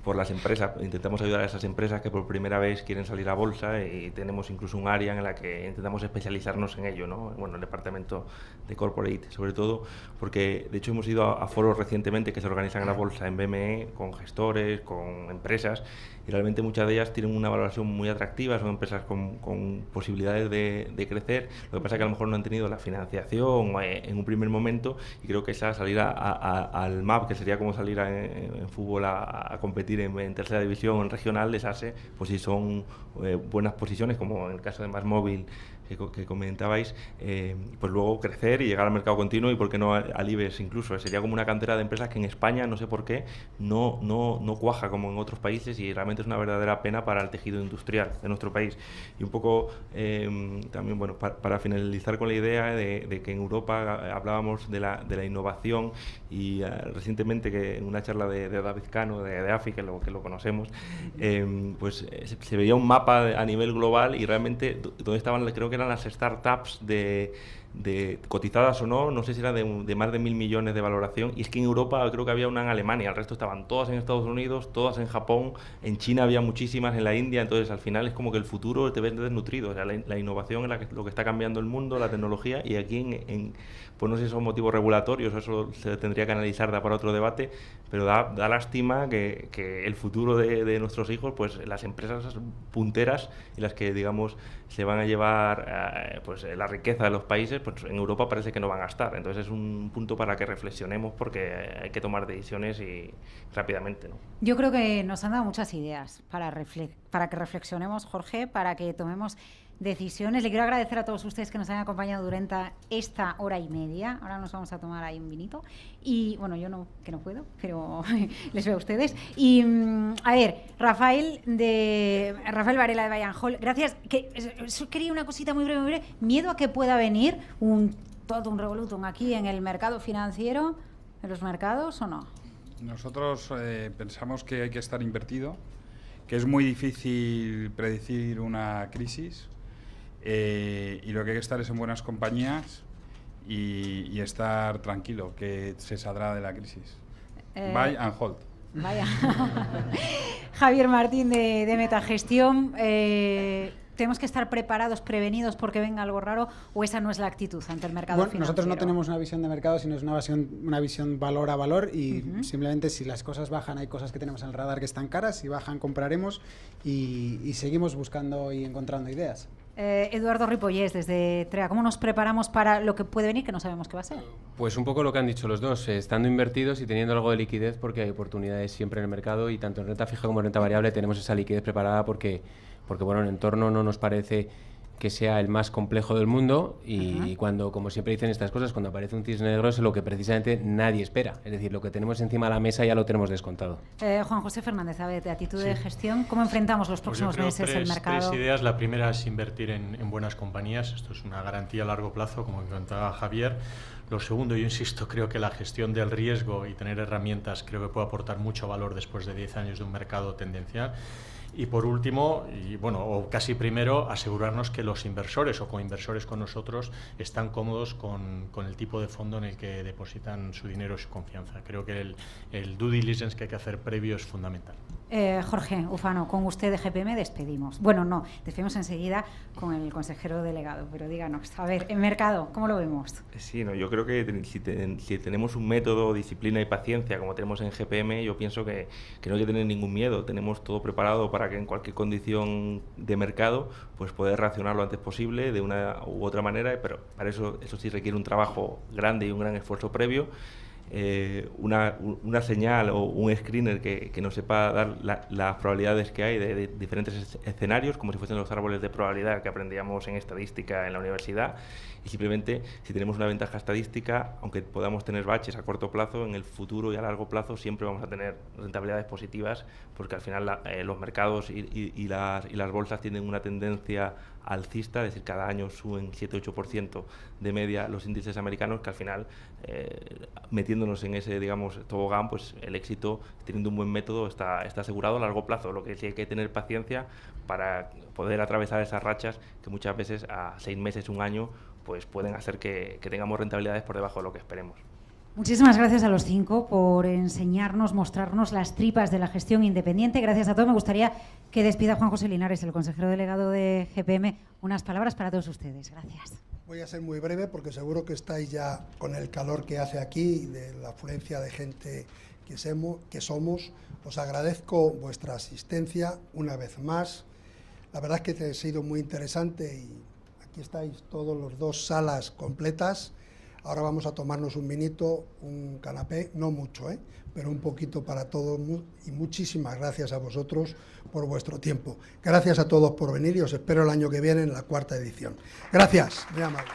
por las empresas, intentamos ayudar a esas empresas que por primera vez quieren salir a bolsa y tenemos incluso un área en la que intentamos especializarnos en ello, ¿no? Bueno, el departamento de corporate, sobre todo, porque de hecho hemos ido a foros recientemente que se organizan en la bolsa en BME con gestores, con empresas, y realmente muchas de ellas tienen una valoración muy atractiva, son empresas con posibilidades de crecer. Lo que pasa es que a lo mejor no han tenido la financiación en un primer momento, y creo que esa salida al MAP, que sería como salir en fútbol a competir en tercera división o en regional, les hace, pues si son buenas posiciones, como en el caso de MásMóvil que comentabais, pues luego crecer y llegar al mercado continuo, y por qué no al IBEX incluso. Sería como una cantera de empresas que en España, no sé por qué, no cuaja como en otros países, y realmente es una verdadera pena para el tejido industrial de nuestro país. Y un poco también, bueno, para finalizar con la idea de que en Europa hablábamos de la innovación, y recientemente que en una charla de David Cano de AFI, que lo conocemos, pues se veía un mapa a nivel global, y realmente donde estaban, creo que eran las startups de cotizadas o no sé si era de más de 1.000 millones de valoración, y es que en Europa creo que había una en Alemania, el resto estaban todas en Estados Unidos, todas en Japón, en China había muchísimas, en la India. Entonces al final es como que el futuro te ves desnutrido, o sea, la innovación es lo que está cambiando el mundo, la tecnología, y aquí pues no sé si son motivos regulatorios, eso se tendría que analizar, da para otro debate, pero da lástima que el futuro de nuestros hijos, pues las empresas punteras y las que, digamos, se van a llevar pues la riqueza de los países, pues en Europa parece que no van a estar. Entonces es un punto para que reflexionemos, porque hay que tomar decisiones y rápidamente, ¿no? Yo creo que nos han dado muchas ideas para que reflexionemos, Jorge, para que tomemos decisiones. Le quiero agradecer a todos ustedes que nos han acompañado durante esta hora y media. Ahora nos vamos a tomar ahí un vinito. Y bueno, yo no, que no puedo, pero les veo a ustedes. Y a ver, Rafael Varela de Buy and Hold, gracias. Quería una cosita muy breve. ¿Miedo a que pueda venir todo un revolutum aquí en el mercado financiero, en los mercados, o no? Nosotros pensamos que hay que estar invertido, que es muy difícil predecir una crisis y lo que hay que estar es en buenas compañías y estar tranquilo, que se saldrá de la crisis. Buy and hold. Vaya. Javier Martín de Metagestión, ¿tenemos que estar preparados, prevenidos porque venga algo raro o esa no es la actitud ante el mercado financiero? Nosotros no tenemos una visión de mercado, sino es una visión valor a valor y simplemente si las cosas bajan, hay cosas que tenemos en el radar que están caras, si bajan compraremos y seguimos buscando y encontrando ideas. Eduardo Ripollés, desde TREA, ¿cómo nos preparamos para lo que puede venir que no sabemos qué va a ser? Pues un poco lo que han dicho los dos, estando invertidos y teniendo algo de liquidez porque hay oportunidades siempre en el mercado y tanto en renta fija como en renta variable tenemos esa liquidez preparada porque bueno, el entorno no nos parece que sea el más complejo del mundo y cuando, como siempre dicen estas cosas, cuando aparece un cisne negro es lo que precisamente nadie espera. Es decir, lo que tenemos encima de la mesa ya lo tenemos descontado. Juan José Fernández, a ver, de actitud de gestión, ¿cómo enfrentamos los próximos meses el mercado? Tres ideas. La primera es invertir en buenas compañías. Esto es una garantía a largo plazo, como comentaba Javier. Lo segundo, yo insisto, creo que la gestión del riesgo y tener herramientas creo que puede aportar mucho valor después de 10 años de un mercado tendencial. Y por último, o casi primero, asegurarnos que los inversores o coinversores con nosotros están cómodos con el tipo de fondo en el que depositan su dinero y su confianza. Creo que el due diligence que hay que hacer previo es fundamental. Jorge Ufano, con usted de GPM despedimos. Bueno, no, despedimos enseguida con el consejero delegado, pero díganos, a ver, en mercado, ¿cómo lo vemos? Sí, yo creo que si tenemos un método, disciplina y paciencia como tenemos en GPM, yo pienso que no hay que tener ningún miedo, tenemos todo preparado para que en cualquier condición de mercado pues poder reaccionar lo antes posible de una u otra manera, pero para eso sí requiere un trabajo grande y un gran esfuerzo previo. Una señal o un screener que nos sepa dar las probabilidades que hay de diferentes escenarios, como si fuesen los árboles de probabilidad que aprendíamos en estadística en la universidad, y simplemente si tenemos una ventaja estadística, aunque podamos tener baches a corto plazo, en el futuro y a largo plazo siempre vamos a tener rentabilidades positivas, porque al final los mercados y las bolsas tienen una tendencia alcista, es decir, cada año suben 7-8% de media los índices americanos, que al final, metiéndonos en ese, digamos, tobogán, pues el éxito, teniendo un buen método, está asegurado a largo plazo. Lo que sí hay que tener paciencia para poder atravesar esas rachas que muchas veces a 6 meses, un año, pues pueden hacer que tengamos rentabilidades por debajo de lo que esperemos. Muchísimas gracias a los 5 por enseñarnos, mostrarnos las tripas de la gestión independiente. Gracias a todos. Me gustaría que despida Juan José Linares, el consejero delegado de GPM, unas palabras para todos ustedes. Gracias. Voy a ser muy breve porque seguro que estáis ya con el calor que hace aquí, de la afluencia de gente que somos. Os agradezco vuestra asistencia una vez más. La verdad es que ha sido muy interesante y aquí estáis todos los 2 salas completas. Ahora vamos a tomarnos un vinito, un canapé, no mucho, pero un poquito para todos, y muchísimas gracias a vosotros por vuestro tiempo. Gracias a todos por venir y os espero el año que viene en la 4ª edición. Gracias, muy amable.